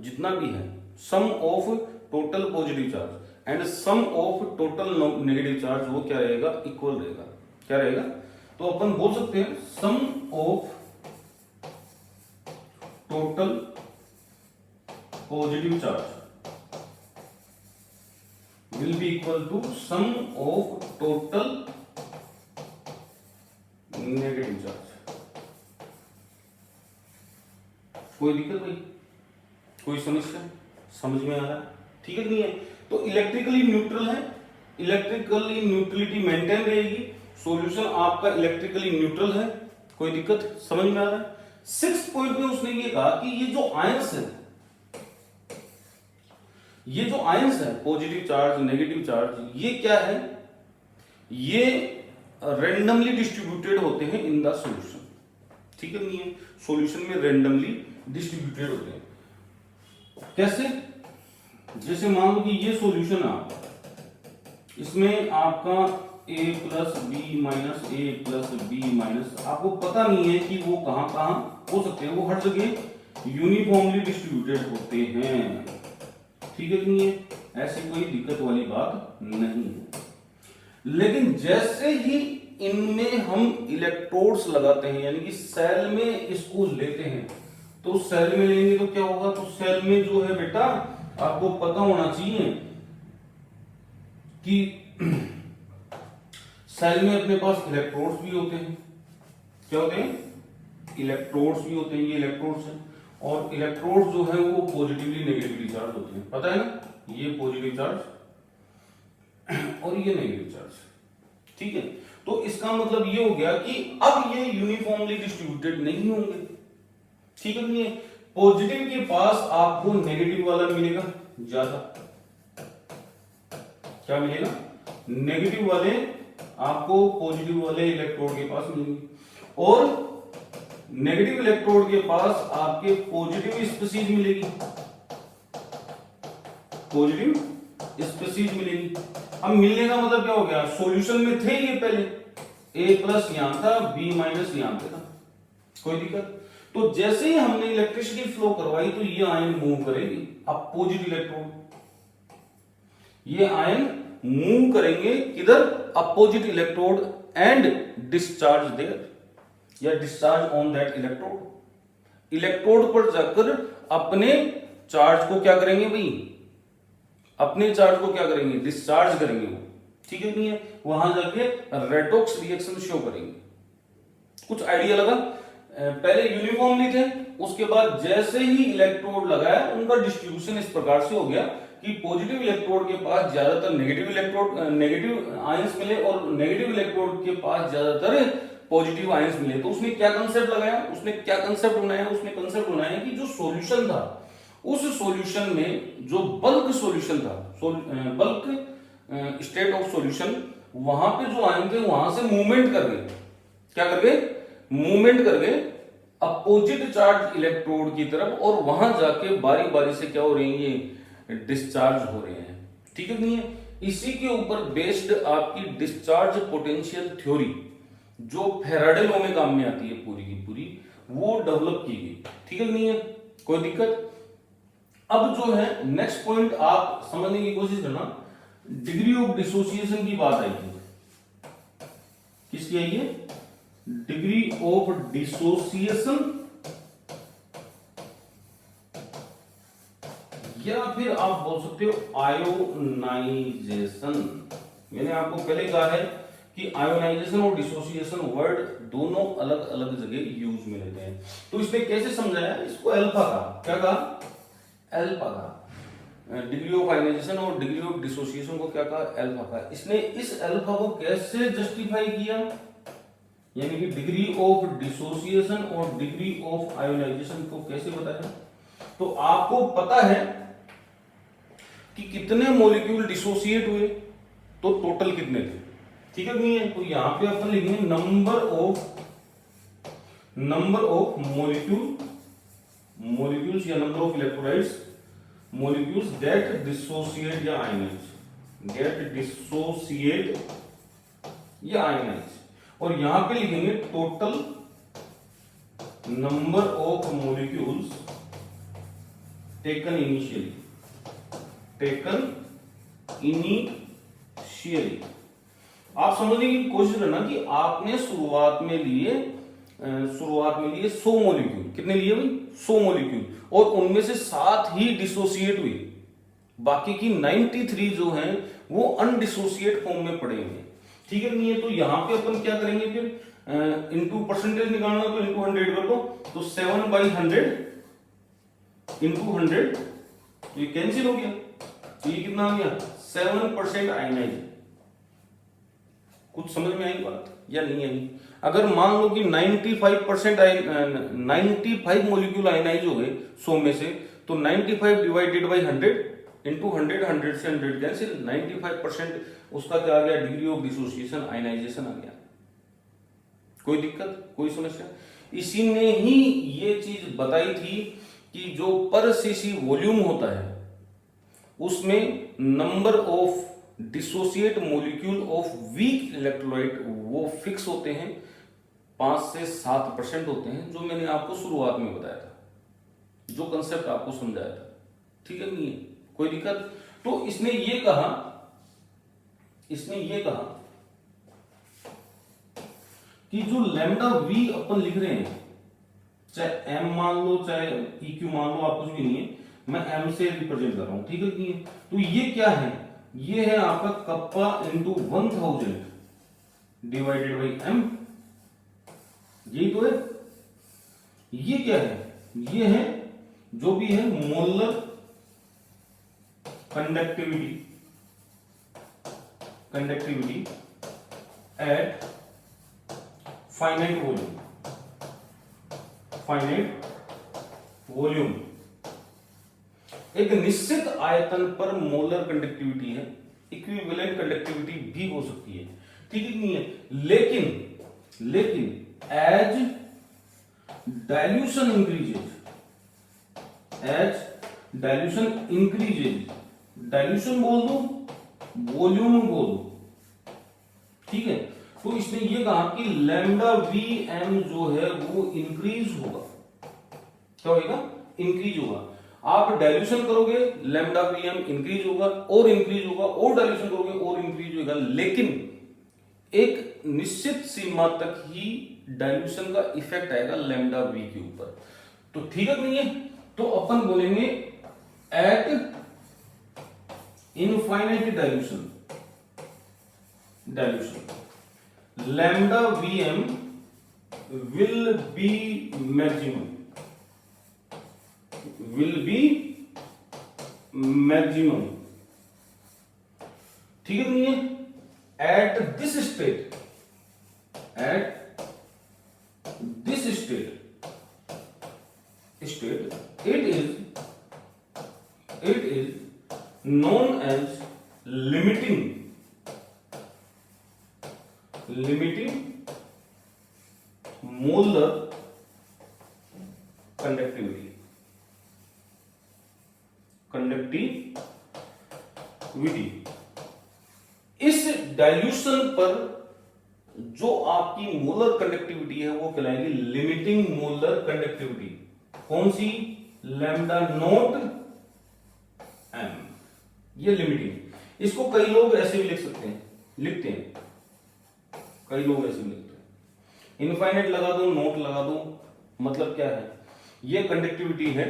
जितना भी है, sum of total positive charge and sum of total negative charge, वो क्या रहेगा? इक्वल रहेगा। क्या रहेगा? तो अपन बोल सकते हैं sum of total positive charge will be equal to sum of total negative charge. कोई दिक्कत भाई? कोई समस्या? समझ में आ रहा है? ठीक है नहीं है? तो इलेक्ट्रिकली न्यूट्रल है, इलेक्ट्रिकली न्यूट्रलिटी मेंटेन रहेगी, सॉल्यूशन आपका इलेक्ट्रिकली न्यूट्रल है। कोई दिक्कत? समझ में आ रहा है? 6th पॉइंट में उसने ये कहा कि ये जो आयंस है, ये जो आयंस है, पॉजिटिव चार्ज नेगेटिव चार्ज, ये क्या है? ये रेंडमली डिस्ट्रीब्यूटेड होते हैं इन द सॉल्यूशन। ठीक है नहीं है? सॉल्यूशन में रेंडमली डिस्ट्रीब्यूटेड होते हैं। कैसे? जैसे मान लो कि ये सॉल्यूशन है आपका, इसमें आपका a plus B minus A plus B minus, आपको पता नहीं है कि वो कहां कहां हो सकते हैं, वो हर जगह यूनिफॉर्मली डिस्ट्रीब्यूटेड होते हैं। ठीक है नहीं है? ऐसी कोई दिक्कत वाली बात नहीं है। लेकिन जैसे ही इनमें हम इलेक्ट्रोड्स लगाते हैं, यानी कि सेल में इसको लेते हैं, तो सेल में लेंगे तो क्या होगा? तो सेल में जो है बेटा, आपको पता होना चाहिए कि सेल में अपने पास इलेक्ट्रोड्स भी होते हैं। क्या होते हैं? इलेक्ट्रोड्स भी होते हैं। ये इलेक्ट्रोड्स हैं, और इलेक्ट्रोड्स जो है वो पॉजिटिवली नेगेटिवली चार्ज होते हैं। पता है ना? ये पॉजिटिव चार्ज और ये नेगेटिव चार्ज। ठीक है? तो इसका मतलब ये हो गया कि अब ये यूनिफॉर्मली डिस्ट्रीब्यूटेड नहीं होंगे। ठीक है नहीं है? पॉजिटिव के पास आपको नेगेटिव वाला मिलेगा ज्यादा। क्या मिलेगा? नेगेटिव वाले आपको पॉजिटिव वाले इलेक्ट्रोड के पास मिलेंगे और नेगेटिव इलेक्ट्रोड के पास आपके पॉजिटिव स्पीशीज मिलेगी, पॉजिटिव स्पीशीज मिलेगी। अब मिलने का मतलब क्या हो गया, सॉल्यूशन में थे ये पहले, A प्लस यहां था, B माइनस यहां पे था, कोई दिक्कत। तो जैसे ही हमने इलेक्ट्रिसिटी फ्लो करवाई तो ये आयन मूव करेगी अपोजिट इलेक्ट्रोड, ये आयन मूव करेंगे किधर, opposite electrode and discharge there या discharge on that electrode. Electrode पर जाकर अपने चार्ज को क्या करेंगे भाई, अपने चार्ज को क्या करेंगे, डिस्चार्ज करेंगे वो, ठीक है नहीं है, वहां जाके रेडॉक्स रिएक्शन शो करेंगे। कुछ आइडिया लगा, पहले यूनिफॉर्मली थे, उसके बाद जैसे ही इलेक्ट्रोड लगाया उनका डिस्ट्रीब्यूशन इस प्रकार से हो गया कि पॉजिटिव इलेक्ट्रोड के पास ज्यादातर नेगेटिव आयंस मिले और नेगेटिव इलेक्ट्रोड के पास ज्यादातर पॉजिटिव आयंस मिले। तो उसने क्या कंसेप्ट लगाया, उसने क्या कंसेप्ट बनाया, उसने कंसेप्ट बनाया कि जो सॉल्यूशन था उस सॉल्यूशन में जो बल्क सॉल्यूशन था, बल्क स्टेट ऑफ सॉल्यूशन, वहां पे जो आयन थे वहां से मूवमेंट कर गए, क्या कर गए, मूवमेंट कर गए अपोजिट चार्ज इलेक्ट्रोड की तरफ और वहां जाके बारी बारी से क्या हो रही है, ये डिस्चार्ज हो रहे हैं, ठीक है नहीं है। इसी के ऊपर बेस्ड आपकी डिस्चार्ज पोटेंशियल थ्योरी जो फैराडे लॉ में काम में आती है पूरी की पूरी, वो डेवलप की गई, ठीक है नहीं है, कोई दिक्कत। अब जो है नेक्स्ट पॉइंट आप समझने की कोशिश करना, डिग्री ऑफ डिसोसिएशन की बात आई है, किसकी आई है, डिग्री ऑफ डिसोसिएशन या फिर आप बोल सकते हो आयोनाइजेशन। मैंने आपको पहले कहा है कि आयोनाइजेशन और डिसोसिएशन वर्ड दोनों अलग अलग जगह यूज में लेते हैं। तो इसने कैसे समझाया, इसको अल्फा कहा, क्या कहा, अल्फा कहा, डिग्री ऑफ आयोनाइजेशन और डिग्री ऑफ डिसोसिएशन को क्या कहा, अल्फा कहा। इसने इस अल्फा को कैसे जस्टिफाई किया, यानी कि डिग्री ऑफ डिसोसिएशन और डिग्री ऑफ आयोनाइजेशन को कैसे बताया। तो आपको पता है कि कितने मॉलिक्यूल डिसोसिएट हुए, तो टोटल कितने थे, ठीक है नहीं है। तो यहां पे अपन लिखेंगे नंबर ऑफ मॉलिक्यूल्स या number of electrolytes, molecules that dissociate या आयनाइज, गेट डिसोसिएट या आयनाइज, और यहां पे लिखेंगे total number of molecules taken initially, आप समझने की कोशिश करना कि आपने शुरुआत में लिए 100 मॉलिक्यूल, कितने लिए भाई, 100 मॉलिक्यूल, और उनमें से 7 ही डिसोसिएट हुए, बाकी की 93 जो हैं वो अनडिसोसिएट फॉर्म में पड़े हुए, ठीक है नहीं है। तो यहां पे अपन क्या करेंगे फिर, इनटू परसेंटेज निकालना तो इनटू 100 कर दो, तो 7/100 इनटू 100, ये कैंसिल हो गया, तो ये कितना आ गया, 7% आयनाइज। कुछ समझ में आई बात या नहीं आई। अगर मान लो कि 95 मॉलिक्यूल आयनाइज हो गए 100 में से, तो 95 डिवाइडेड बाई 100 इंटू 100, 100 से 100 कैंसिल, 95% उसका क्या आ गया, डिग्री ऑफ डिसोसिएशन आयनाइजेशन आ गया। कोई दिक्कत, कोई समस्या। इसी ने ही ये चीज बताई थी कि जो पर सीसी वॉल्यूम होता है उसमें number of dissociate molecule of weak electrolyte वो फिक्स होते हैं, 5 से 7% होते हैं, जो मैंने आपको शुरुआत में बताया था, जो कंसेप्ट आपको समझाया था, ठीक है नहीं है, कोई दिक्कत। तो इसने ये कहा कि जो लैम्डा वी अपन लिख रहे हैं, चाहे एम मान लो चाहे इक्यू मान लो, आप कुछ भी नहीं है, मैं एम से रिप्रेजेंट कर रहा हूं, ठीक है नहीं है। तो ये क्या है, ये है आपका kappa into 1000 divided by M, यही तो है। ये क्या है, ये है जो भी है molar conductivity eight finite volume. एक निश्चित आयतन पर मोलर कंडक्टिविटी है, इक्विवेलेंट कंडक्टिविटी भी हो सकती है, ठीक है नहीं है, लेकिन एज डाइल्यूशन इंक्रीजेज, डाइल्यूशन बोल दो, वॉल्यूम बोल दो, ठीक है। तो इसने ये कहा कि लैम्डा वी एम जो है वो इंक्रीज होगा, क्या होगा, इंक्रीज होगा। आप डाइल्यूशन करोगे लैम्डा वी एम इंक्रीज होगा और इंक्रीज होगा, और डाइल्यूशन करोगे और इंक्रीज होगा, लेकिन एक निश्चित सीमा तक ही डाइल्यूशन का इफेक्ट आएगा लैम्डा वी के ऊपर। तो ठीक है नहीं है, तो अपन बोलेंगे at infinite dilution lambda V M will be maximum, ठीक है नहीं है। At this state it is known as limiting molar conductivity। इस डाइल्यूशन पर जो आपकी मोलर कंडक्टिविटी है वो कहलाएगी लिमिटिंग मोलर कंडक्टिविटी। कौन सी, लैम्डा नॉट एम, ये लिमिटिंग। इसको कई लोग ऐसे भी लिखते हैं, कई लोग ऐसे भी लिखते हैं, इनफाइनाइट लगा दो, नोट लगा दो, मतलब क्या है, ये कंडक्टिविटी है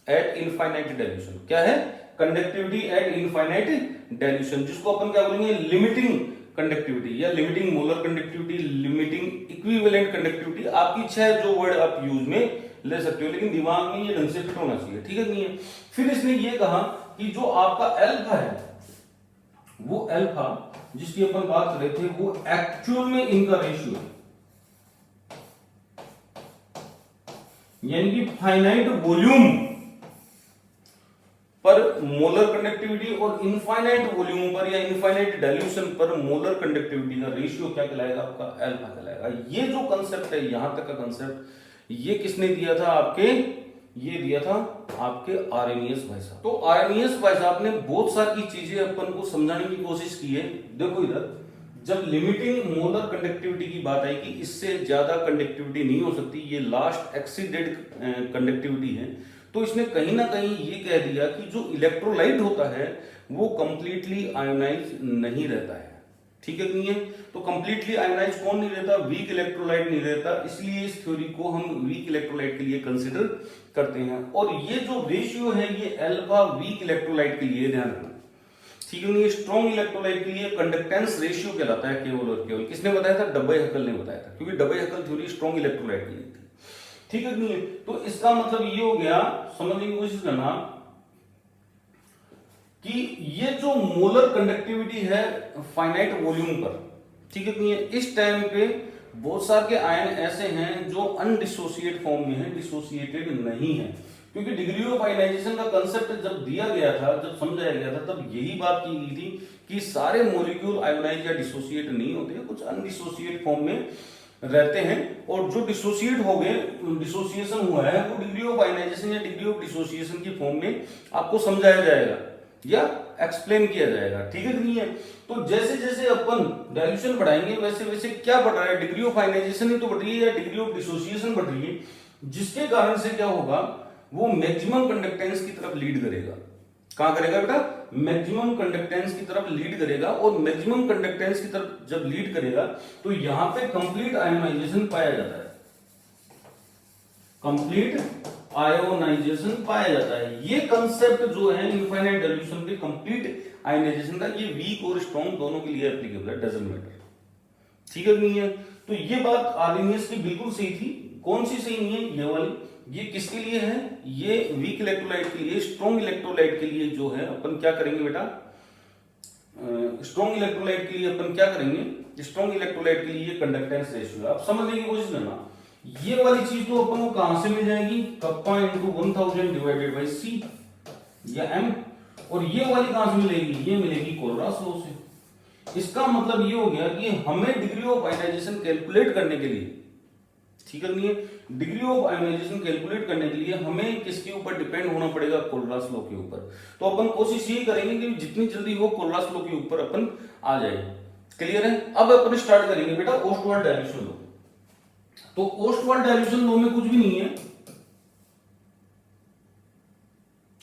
एट इनफाइनाइट डाइल्यूशन। क्या है, कंडक्टिविटी एट इनफाइनाइट डाइल्यूशन, जिसको अपन क्या बोलेंगे, लिमिटिंग कंडक्टिविटी या limiting molar conductivity, limiting equivalent conductivity. आपकी इच्छा है जो वर्ड आप यूज में ले सकते हो, लेकिन दिमाग में ये ढंग से फिट होना चाहिए, ठीक है नहीं है। फिर इसने ये कहा कि जो आपका अल्फा है, वो अल्फा जिसकी अपन बात कर रहे थे, वो एक्चुअल में इनका रेशियो है, यानी कि फाइनाइट वॉल्यूम पर मोलर कंडक्टिविटी और इनफाइनाइट वॉल्यूम पर या इनफाइनाइट डाइल्यूशन पर मोलर कंडक्टिविटी का रेशियो क्या कहलाएगा, आपका अल्फा कहलाएगा। ये जो कंसेप्ट है, यहां तक का कंसेप्ट, ये किसने दिया था आपके, ये दिया था आपके आर्हेनियस भाई साहब। तो आर्हेनियस भाई साहब ने बहुत सारी चीजें अपन को समझाने की कोशिश की है। देखो इधर, जब लिमिटिंग मोलर कंडक्टिविटी की बात आई कि इससे ज्यादा कंडक्टिविटी नहीं हो सकती, ये लास्ट एक्सीडेड कंडक्टिविटी है, तो इसने कहीं ना कहीं ये कह दिया कि जो इलेक्ट्रोलाइट होता है वो कंप्लीटली आयोनाइज नहीं रहता है, ठीक है नहीं है। तो कंप्लीटली आयोनाइज कौन नहीं रहता, वीक इलेक्ट्रोलाइट नहीं रहता, इसलिए इस थ्योरी को हम वीक इलेक्ट्रोलाइट के लिए कंसीडर करते हैं। और ये जो रेशियो है ये अल्फा वीक इलेक्ट्रोलाइट के लिए, ध्यान रखना, ठीक है नहीं। स्ट्रॉन्ग इलेक्ट्रोलाइट के लिए कंडक्टेंस रेशियो कहलाता है केवल और केवल, किसने बताया था, डबे-हकल ने बताया था, क्योंकि डबे-हकल थ्योरी स्ट्रॉन्ग इलेक्ट्रोलाइट के लिए थी, ठीक है नहीं है। तो इसका मतलब ये हो गया, समझने की कोशिश करना कि ये जो मोलर कंडक्टिविटी है फाइनाइट वॉल्यूम पर, ठीक है नहीं है, इस टाइम पे बहुत सारे आयन ऐसे हैं जो अनडिसोसिएट फॉर्म में है, डिसोसिएटेड नहीं है। क्योंकि डिग्री ऑफ आयनाइजेशन का कंसेप्ट जब दिया गया था, जब समझाया गया था, तब यही बात की गई थी कि सारे मॉलिक्यूल आयोनाइज या डिसोसिएट नहीं होते, कुछ अनडिसोसिएट फॉर्म में रहते हैं, और जो डिसोसिएट हो गए, डिसोसिएशन हुआ है, वो डिग्री ऑफ आयनाइजेशन या डिग्री ऑफ डिसोसिएशन की फॉर्म में आपको समझाया जाएगा या एक्सप्लेन किया जाएगा, ठीक है नहीं है। तो जैसे जैसे अपन डाइल्यूशन बढ़ाएंगे वैसे वैसे क्या बढ़ रहा है, डिग्री ऑफ आयनाइजेशन ही तो बढ़ रही है या डिग्री ऑफ डिसोसिएशन बढ़ रही है, जिसके कारण से क्या होगा, वो मैक्सिमम कंडक्टेंस की तरफ लीड करेगा। कहां करेगा बेटा, मैक्सिमम कंडक्टेंस की तरफ लीड करेगा, और मैक्सिमम कंडक्टेंस की तरफ जब लीड करेगा तो यहां पे कंप्लीट आयोनाइजेशन पाया जाता है, कंप्लीट आयोनाइजेशन पाया जाता है। ये कंसेप्ट जो है इनफाइनाइट डाइल्यूशन के कंप्लीट आयोनाइजेशन का, ये वीक और स्ट्रॉन्ग दोनों के लिए एप्लीकेबल है, डजंट मैटर, ठीक है नहीं है। तो ये बात आर्हेनियस की बिल्कुल सही थी। कौन सी सही नहीं है, ये वाली। ये किसके लिए है, ये वीक इलेक्ट्रोलाइट के लिए। स्ट्रॉन्ग इलेक्ट्रोलाइट के लिए जो है अपन क्या करेंगे बेटा, स्ट्रॉन्ग इलेक्ट्रोलाइट के लिए अपन क्या करेंगे, स्ट्रॉन्ग इलेक्ट्रोलाइट के लिए कंडक्टेंस रेशियो आप समझने की कोशिश करना। ये वाली चीज तो अपन को कहां से मिल जाएगी, कप्पा इंटू 1000 डिवाइडेड बाई सी या एम। और ये वाली कहां से मिलेगी, ये मिलेगी कोलरास लॉ से। इसका मतलब ये हो गया कि हमें डिग्री ऑफ आयोनाइजेशन कैलकुलेट करने के लिए, ठीक है नहीं है, डिग्री ऑफ आयोनाइजेशन कैलकुलेट करने के लिए हमें किसके ऊपर डिपेंड होना पड़ेगा, कोलरास लॉ के ऊपर। तो अपन कोशिश ये करेंगे कि जितनी जल्दी हो कोलरास लॉ के ऊपर अपन आ जाए। क्लियर है? अब अपन स्टार्ट करेंगे बेटा ओस्टवाल्ड डायल्यूशन लॉ। तो ओस्टवाल्ड डायल्यूशन लॉ में कुछ भी नहीं है,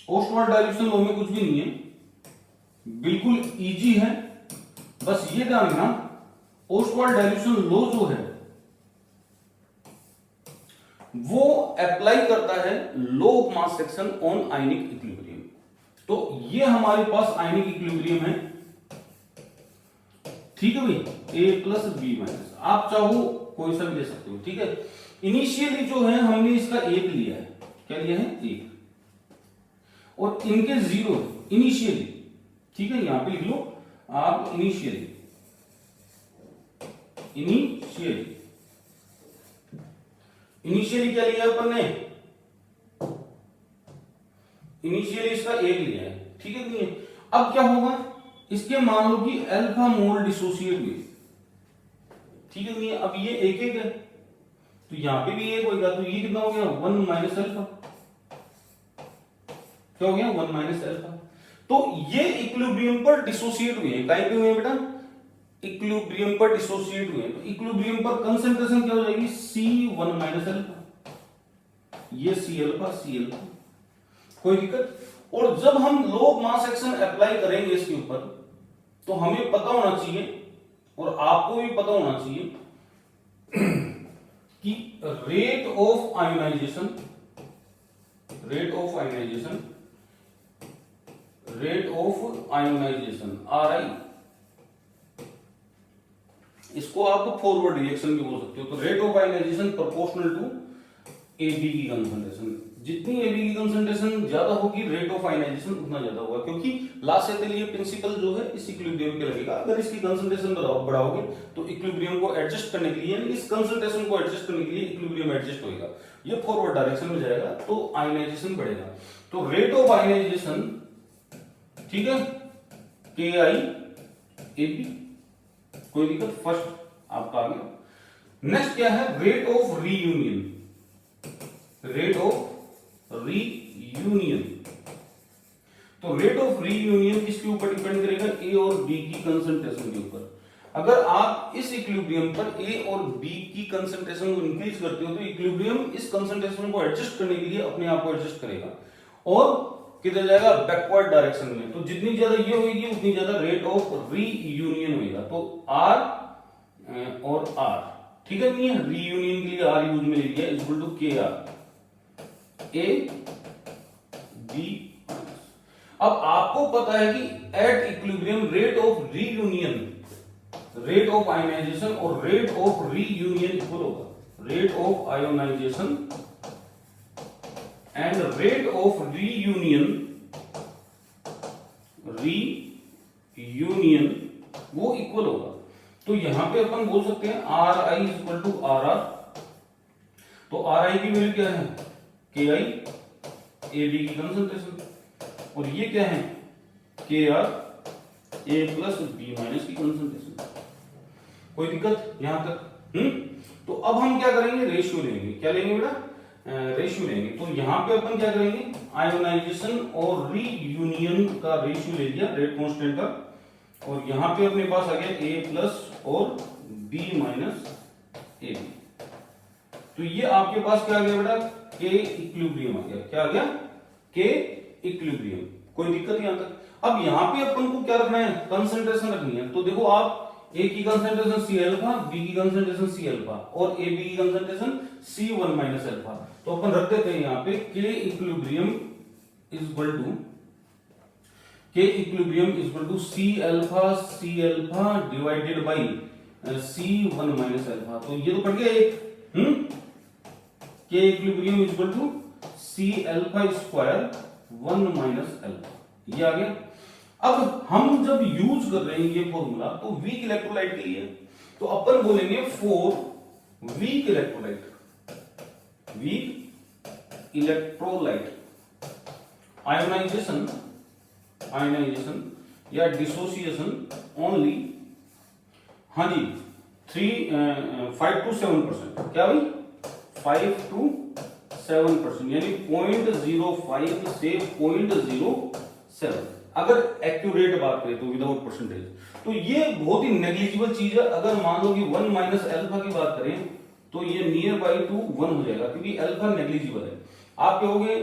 ओस्टवाल्ड डायल्यूशन लॉ में कुछ भी नहीं है, बिल्कुल इजी है। बस ये ध्यान रखना ओस्टवाल्ड डायल्यूशन लॉ जो है वो अप्लाई करता है law of mass section on ionic equilibrium. तो ये हमारे पास आयनिक इक्विलिब्रियम है, ठीक है भाई, a प्लस बी माइनस, आप चाहो कोई सा भी ले सकते हो, ठीक है। इनिशियली जो है हमने इसका एक लिया है, क्या लिया है, एक, और इनके जीरो इनिशियली, ठीक है, यहां पे लिख लो आप इनिशियली, इनिशियली इनिशियली क्या लिया अपन ने, इनिशियली इसका एक लिया है, ठीक है नहीं है। अब क्या होगा, इसके मान लो कि अल्फा मोल डिसोसिएट हुए, ठीक है नहीं है। अब ये एक एक है तो यहां पे भी एक होगा, तो ये कितना हो गया, 1 माइनस अल्फा, क्या हो गया, 1 माइनस अल्फा। तो ये इक्विलिब्रियम पर डिसोसिएट हुए हैं, कहीं पे हुए हैं बेटा, इक्विलिब्रियम पर डिसोसिएट हुए हैं। तो इक्विलिब्रियम पर कंसंट्रेशन क्या हो जाएगी, C1 माइनस अल्फा, ये C अल्फा, C अल्फा, कोई दिक्कत। और जब हम law of mass action apply करेंगे इसके ऊपर, तो हमें पता होना चाहिए और आपको भी पता होना चाहिए कि rate of ionization, rate of ionization, rate of ionization RI, इसको आप फॉरवर्ड रिएक्शन भी बोल सकते हो। तो rate of ionization proportional to AB की कंसंट्रेशन, जितनी AB की कंसंट्रेशन ज्यादा होगी रेट ऑफ आयोनाइजेशन उतना ज्यादा होगा, क्योंकि लास्ट से ये प्रिंसिपल जो है इस इक्विलिब्रियम के लगेगा। अगर इसकी कंसंट्रेशन बढ़ाओगे तो इक्विलिब्रियम को एडजस्ट करने के लिए, इस कंसंट्रेशन को एडजस्ट करने के लिए इक्विलिब्रियम एडजस्ट होगा, ये फॉरवर्ड डायरेक्शन में जाएगा तो आयोनाइजेशन बढ़ेगा। तो रेट ऑफ आयोनाइजेशन, ठीक है, KI AB, कोई दिक्कत, फर्स्ट आपका आ गया। नेक्स्ट क्या है, rate of reunion, rate of reunion. तो रेट ऑफ रीयूनियन किसके ऊपर डिपेंड करेगा, A और B की कंसंट्रेशन के ऊपर। अगर आप इस इक्विलिब्रियम पर A और B की कंसंट्रेशन को इंक्रीज करते हो तो इक्विलिब्रियम इस कंसंट्रेशन को एडजस्ट करने के लिए अपने आप को एडजस्ट करेगा और किधर जाएगा, बैकवर्ड डायरेक्शन में। तो जितनी ज्यादा ये होगी उतनी ज्यादा रेट ऑफ रीयूनियन होगा। तो R और R, ठीक है नहीं है, रीयूनियन के लिए R यूज में ले लिया, equal to KR A B। अब आपको पता है कि at equilibrium rate of reunion, rate of ionization और रेट ऑफ रीयूनियन इक्वल होगा, rate of ionization and rate of reunion, reunion वो इक्वल होगा। तो यहां पे अपन बोल सकते हैं RI इक्वल टू RR। तो RI की वैल्यू क्या है, KI AB की कंसंट्रेशन, और ये क्या है, KR A plus B minus की कंसंट्रेशन। कोई दिक्कत यहां तक? तो अब हम क्या करेंगे, रेशियो लेंगे, क्या लेंगे बेटा, रेशियो लेंगे। तो यहां पे अपन क्या करेंगे, आयोनाइजेशन और रीयूनियन का रेशियो ले लिया, रेट कांस्टेंट का, और यहां पे अपने पास आ गया A प्लस और B माइनस AB। तो ये आपके पास क्या आ गया बेटा, K इक्विलिब्रियम आ गया, क्या आ गया, K इक्विलिब्रियम। कोई दिक्कत यहां तक? अब यहां पे अपन को क्या रखना है, कंसंट्रेशन रखनी है। तो देखो आप A की कंसंट्रेशन C अल्फा, B की कंसंट्रेशन C अल्फा और AB की कंसंट्रेशन C1 माइनस अल्फा। तो अपन रख देते हैं यहां पे K equilibrium is equal to, K equilibrium is equal to C alpha divided by C1 minus alpha. तो ये तो कट गया एक, K equilibrium is equal to C alpha square 1 minus alpha, ये आ गया। अब हम जब यूज कर रहे हैं ये फॉर्मूला तो वीक इलेक्ट्रोलाइट के लिए, तो अपन बोलेंगे for weak electrolyte, weak electrolyte ionization या डिसोसिएशन ओनली हाँ जी 5 to 7%, क्या भाई 5 to 7%, यानी 0.05 से 0.07, अगर एक्यूरेट बात करें तो विदाउट परसेंटेज। तो ये बहुत ही नेग्लिजिबल चीज है। अगर मान लो कि 1 माइनस अल्फा की बात करें तो ये नियर बाई टू 1 हो जाएगा, क्योंकि अल्फा नेग्लिजिबल है। आप कहोगे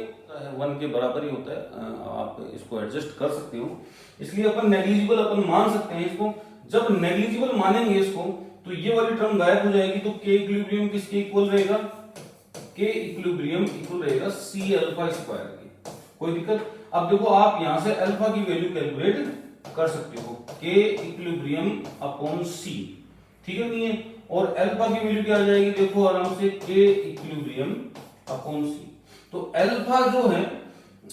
1 के बराबर ही होता है, आप इसको एडजस्ट कर सकते हो, इसलिए अपन नेग्लिजिबल अपन मान सकते हैं इसको। जब नेग्लिजिबल मानेंगे इसको तो ये वाली टर्म गायब हो जाएगी, तो के इक्विलिब्रियम किसके इक्वल रहेगा, के इक्विलिब्रियम इक्वल रहेगा सी अल्फा स्क्वायर के। कोई दिक्कत? अब देखो आप यहां से अल्फा की वैल्यू कैलकुलेट कर सकते हो, के इक्विलिब्रियम अपॉन सी, ठीक है नहीं है? और अल्फा की वैल्यू क्या आ जाएगी, देखो आराम से, के इक्विलिब्रियम अपॉन सी। तो अल्फा जो है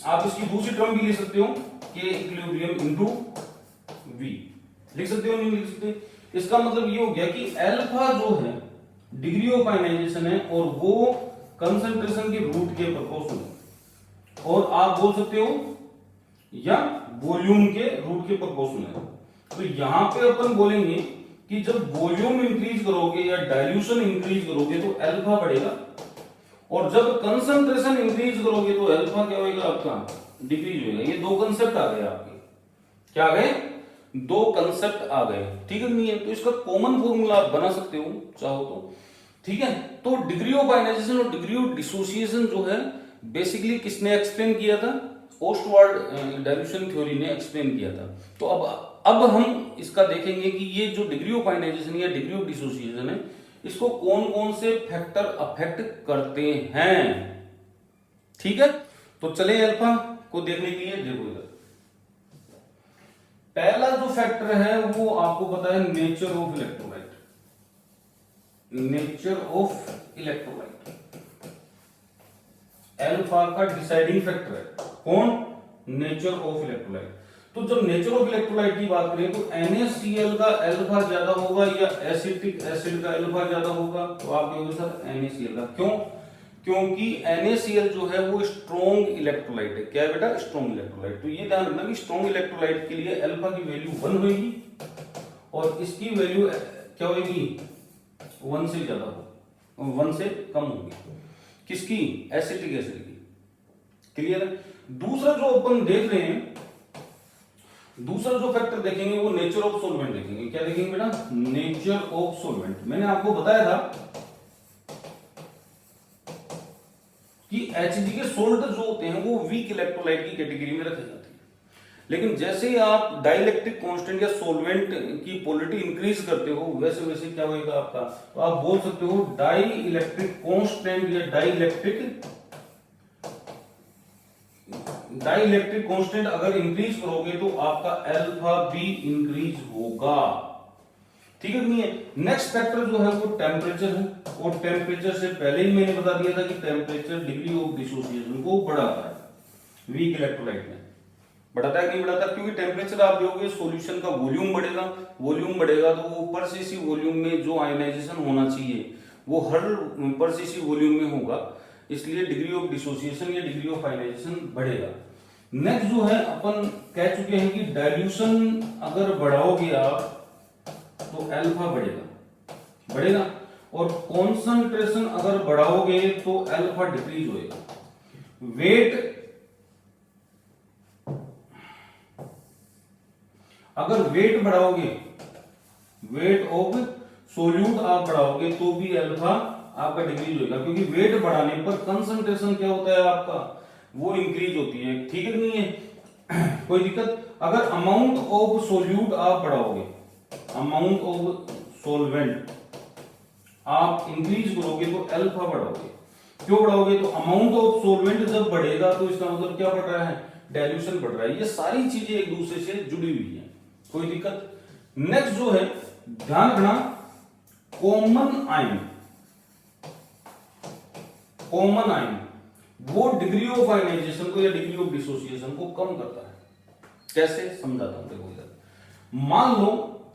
आप इसकी दूसरी टर्म भी ले सकते हो, के इक्विलिब्रियम इनटू वी, लिख सकते हो नहीं लिख सकते? इसका मतलब ये हो गया कि अल्फा जो है डिग्री ऑफ आयनाइजेशन है और वो कंसंट्रेशन के रूट के प्रोपोर्शनल है, और आप बोल सकते हो या वॉल्यूम के रूट के प्रोपोर्शनल है। तो यहां पे अपन बोलेंगे कि जब वॉल्यूम इंक्रीज करोगे या डाइल्यूशन इंक्रीज करोगे तो अल्फा बढ़ेगा, और जब कंसंट्रेशन इंक्रीज करोगे तो अल्फा क्या होगा आपका, डिक्रीज होगा। ये दो कंसेप्ट आ गए आपके, क्या आ गए, दो कंसेप्ट आ गए, ठीक है नहीं है? तो इसका कॉमन फॉर्मूला आप बना सकते हो चाहो तो, ठीक है? तो डिग्री ऑफ आयनाइजेशन और डिग्री ऑफ डिसोसिएशन जो है बेसिकली किसने एक्सप्लेन किया था, ओस्टवार्ड डाइल्यूशन थ्योरी ने एक्सप्लेन किया था। तो अब हम इसका देखेंगे कि ये जो डिग्री ऑफ आयनाइजेशन या डिग्री ऑफ डिसोसिएशन है, इसको कौन कौन से फैक्टर अफेक्ट करते हैं, ठीक है? तो चले अल्फा को देखने के लिए, देखो इधर पहला जो फैक्टर है वो आपको पता है nature of electrolyte, nature of electrolyte alpha का डिसाइडिंग फैक्टर है। कौन? Nature of electrolyte. तो जब नेचर ऑफ इलेक्ट्रोलाइट की बात करें तो NaCl का अल्फा ज्यादा होगा या एसिटिक एसिड का अल्फा ज्यादा होगा, तो आप कहोगे सर NaCl का। क्यों? क्योंकि NaCl जो है वो स्ट्रॉन्ग इलेक्ट्रोलाइट है। क्या है बेटा? Strong electrolyte. तो ये ध्यान रखना कि स्ट्रॉन्ग इलेक्ट्रोलाइट के लिए अल्फा की वैल्यू 1 होगी और इसकी वैल्यू क्या होगी, 1 से ज्यादा हो, 1 से कम होगी। किसकी? एसिटिक एसिड की। क्लियर है? दूसरा जो अपन देख रहे हैं, दूसरा जो फैक्टर देखेंगे वो नेचर ऑफ सॉल्वेंट देखेंगे। क्या देखेंगे बेटा? Nature of solvent. मैंने आपको बताया था कि एचजी के सोल्ट जो होते हैं वो वीक इलेक्ट्रोलाइट की कैटेगरी में रखे जाते हैं, लेकिन जैसे ही आप डाइलेक्ट्रिक कांस्टेंट या सॉल्वेंट की पोलरिटी इंक्रीज करते हो वैसे वैसे क्या होगा आपका, तो आप बोल सकते हो डाई इलेक्ट्रिक कांस्टेंट या डाइलेक्ट्रिक कांस्टेंट अगर इंक्रीज करोगे तो आपका अल्फा भी इंक्रीज होगा, ठीक है नहीं है? नेक्स्ट फैक्टर जो है वो टेम्परेचर है, और टेम्परेचर से पहले ही मैंने बता दिया था कि टेम्परेचर डिग्री ऑफ डिसोसिएशन को बढ़ाता है। वीक इलेक्ट्रोलाइट में बढ़ाता है कि नहीं बढ़ाता? क्योंकि टेम्परेचर आप दोगे सॉल्यूशन का वॉल्यूम बढ़ेगा, वॉल्यूम बढ़ेगा तो वो ऊपर से इसी वॉल्यूम में जो आयनाइजेशन होना चाहिए वो हर ऊपर से इसी वॉल्यूम में होगा, इसलिए डिग्री ऑफ डिसोसिएशन या डिग्री ऑफ आयनाइजेशन बढ़ेगा। नेक्स्ट जो है अपन कह चुके हैं कि डाइल्यूशन अगर बढ़ाओगे आप तो अल्फा बढ़ेगा, बढ़ेगा, और कॉन्सेंट्रेशन अगर बढ़ाओगे तो अल्फा डिक्रीज होएगा। वेट अगर वेट बढ़ाओगे, वेट ऑफ सोल्यूट आप बढ़ाओगे तो भी अल्फा आपका डिक्रीज होगा, क्योंकि वेट बढ़ाने पर कंसंट्रेशन क्या होता है आपका, वो इंक्रीज होती है, ठीक है नहीं है? कोई दिक्कत? अगर अमाउंट ऑफ सोल्यूट आप बढ़ाओगे, अमाउंट ऑफ सोलवेंट आप इंक्रीज करोगे तो अल्फा बढ़ाओगे। क्यों बढ़ाओगे? तो अमाउंट ऑफ सोलवेंट जब बढ़ेगा तो इसका मतलब क्या बढ़ रहा है, डाइल्यूशन बढ़ रहा है। ये सारी चीजें एक दूसरे से जुड़ी हुई है, कोई दिक्कत? नेक्स्ट जो है ध्यान रखना, कॉमन आयन, कॉमन आयन वो डिग्री ऑफ आयनाइजेशन को या डिग्री ऑफ डिसोसिएशन को कम करता है। कैसे? समझाता हूं, देखो इधर मान लो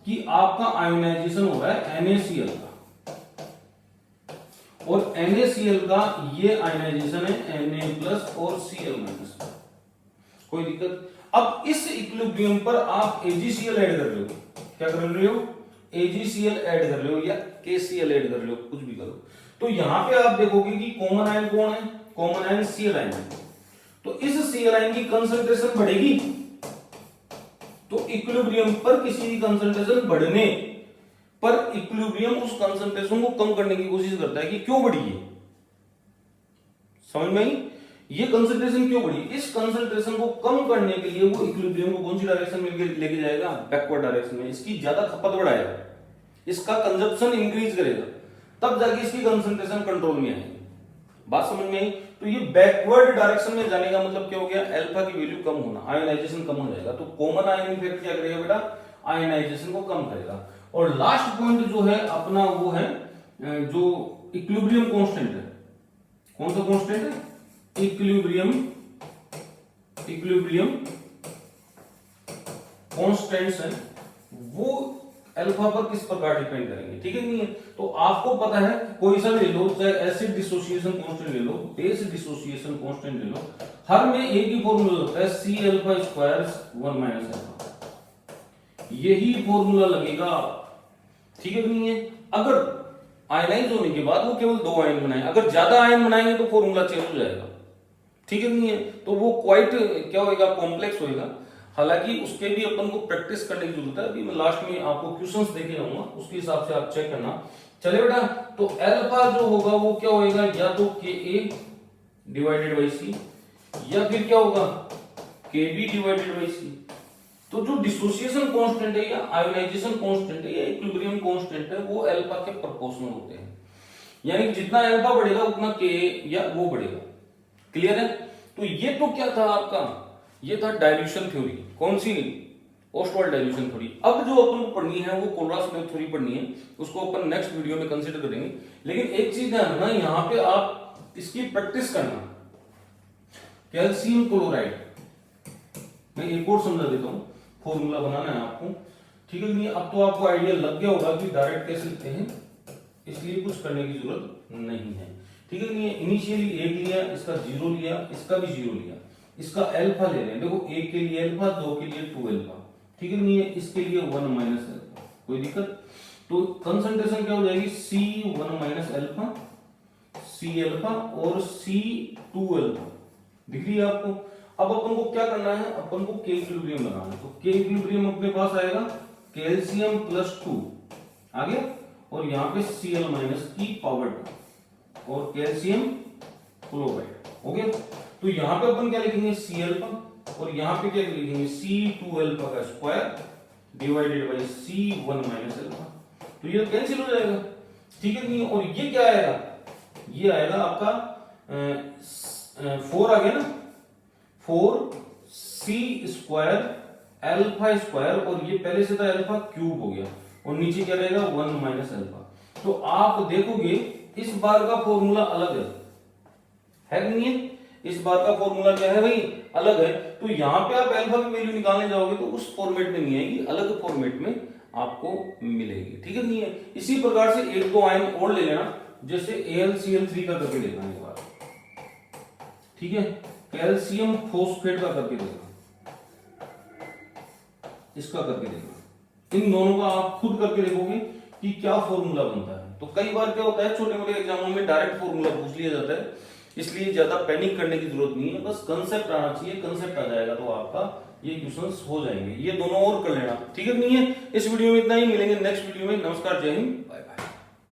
कि आपका आयोनाइजेशन हो रहा है NaCl का, और NaCl का ये आयोनाइजेशन है Na+ और Cl-, कोई दिक्कत? अब इस इक्विलिब्रियम पर आप AgCl ऐड कर रहे हो, क्या कर रहे हो? AgCl ऐड कर लो या KCl ऐड कर लो, कुछ भी करो। तो यहां पे आप देखोगे कि कॉमन आयन कौन है, कॉमन आयन Cl आयन। तो इस Cl आयन की कंसंट्रेशन बढ़ेगी, तो इक्विलिब्रियम पर किसी भी कंसंट्रेशन बढ़ने पर इक्विलिब्रियम उस कंसंट्रेशन को कम करने की कोशिश करता है कि क्यों बढ़ी है, समझ में आई? ये कंसंट्रेशन क्यों बढ़ी? इस कंसंट्रेशन को कम करने के लिए वो इक्विलिब्रियम को कौन सी डायरेक्शन में लेके जाएगा, बैकवर्ड डायरेक्शन में। इसकी ज्यादा खपत बढ़ाएगा, इसका कंजप्शन इंक्रीज करेगा, तब जाके इसकी कंसंट्रेशन कंट्रोल में आएगी। बात समझ में आई? तो ये बैकवर्ड डायरेक्शन में जाने का मतलब क्या हो गया, अल्फा की वैल्यू कम होना, आयोनाइजेशन कम हो जाएगा। तो कॉमन आयन इफेक्ट क्या करेगा बेटा, आयोनाइजेशन को कम करेगा। और लास्ट पॉइंट जो है अपना वो है जो इक्विलिब्रियम कांस्टेंट है। कौन सा कांस्टेंट है? इक्विलिब्रियम कांस्टेंट्स है, वो अल्फा पर किस प्रकार डिपेंड करेंगे, ठीक है नहीं है? तो आपको पता है कोई सा ले लो, चाहे एसिड डिसोसिएशन कांस्टेंट ले लो, बेस डिसोसिएशन कांस्टेंट ले लो, हर में एक ही फॉर्मूला होता है, C alpha square 1 minus alpha, यही फॉर्मूला लगेगा, ठीक है नहीं है? अगर आयनाइज होने के बाद वो केवल 2 आयन बनाए, अगर ज्यादा आयन बनाएंगे तो फॉर्मूला चेंज हो जाएगा, ठीक है नहीं है? तो वो क्वाइट क्या होगा, कॉम्प्लेक्स होगा। हालांकि उसके भी अपन को प्रैक्टिस करने की जरूरत है। अभी मैं लास्ट में आपको क्वेश्चंस देके जाऊंगा, उसके हिसाब से आप चेक करना। चले बेटा, तो अल्फा जो होगा वो क्या होएगा, या तो Ka डिवाइडेड बाई C, या फिर क्या होगा Kb डिवाइडेड बाई C। तो जो डिसोसिएशन कांस्टेंट है या आयोनाइजेशन कांस्टेंट है या इक्विलिब्रियम कांस्टेंट है, वो अल्फा के प्रोपोर्शनल होते हैं। यानी कि जितना अल्फा बढ़ेगा उतना Ka या वो बढ़ेगा। क्लियर है? तो ये तो क्या था आपका, ये था डाइल्यूशन थ्योरी। कौन सी? Ostwald dilution theory. अब जो अपन को पढ़नी है वो कोलरास-स्मिथ थ्योरी पढ़नी है, उसको अपन नेक्स्ट वीडियो में कंसीडर करेंगे। लेकिन एक चीज ध्यान रखना, यहाँ पे आप इसकी प्रैक्टिस करना। कैल्शियम क्लोराइड, मैं एक और समझा देता हूँ, फॉर्मूला बनाना है आपको, ठीक है नहीं? अब तो आपको आइडिया लग गया होगा कि डायरेक्ट कैसे लिखते हैं, इसलिए कुछ करने की जरूरत नहीं है, ठीक है नहीं? इनिशियली 1 लिया, इसका 0 लिया, इसका भी 0 लिया, इसका अल्फा ले रहे हैं। देखो 1 के लिए अल्फा, 2 के लिए 2 अल्फा, ठीक है नहीं है? इसके लिए 1 माइनस अल्फा, कोई दिक्कत? तो कंसंट्रेशन क्या हो जाएगी, C1 minus alpha, C alpha और C2 अल्फा। दिख रही है आपको? अब अपन को क्या करना है, अपन को K इक्विलिब्रियम बनाना है। तो K इक्विलिब्रियम अपने पास आएगा कैल्शियम प्लस 2 आ गया, और यहाँ पे Cl माइनस की पावर 2 और कैल्शियम क्लोराइड हो गया। तो यहाँ पे अपन क्या लिखेंगे, C अल्फा, और यहाँ पे क्या लिखेंगे, C2 अल्फा का square divided by C1 minus alpha. तो ये कैंसिल हो जाएगा, ठीक है नहीं? और ये क्या आएगा, ये आएगा आपका 4 आ गया ना, 4C स्क्वायर अल्फा स्क्वायर, और ये पहले से था अल्फा क्यूब हो गया, और नीचे क्या रहेगा 1 माइनस अल्फा। तो आप देखोगे इस बार का फॉर्मूला अलग है कि नहीं है? इस बार का फॉर्मूला क्या है भाई, अलग है। तो यहां पे आप अल्फा की वैल्यू निकालने जाओगे तो उस फॉर्मेट में नहीं आएगी, अलग फॉर्मेट में आपको मिलेगी, ठीक है नहीं है? इसी प्रकार से 1-2 आयन और ले लेना, जैसे AlCl3 का करके देखना एक बार, ठीक है? कैल्शियम फॉस्फेट का करके देखना, इसका करके देखना, इन दोनों का आप खुद करके देखोगे कि क्या फॉर्मूला बनता है। तो कई बार क्या होता है, छोटे मोटे एग्जामों में डायरेक्ट फॉर्मूला पूछ लिया जाता है, इसलिए ज्यादा पैनिक करने की जरूरत नहीं है, बस कंसेप्ट आना चाहिए। कंसेप्ट आ जाएगा तो आपका ये क्वेश्चंस हो जाएंगे। ये दोनों और कर लेना, ठीक है नहीं है? इस वीडियो में इतना ही, मिलेंगे नेक्स्ट वीडियो में। नमस्कार, जय हिंद, बाय बाय।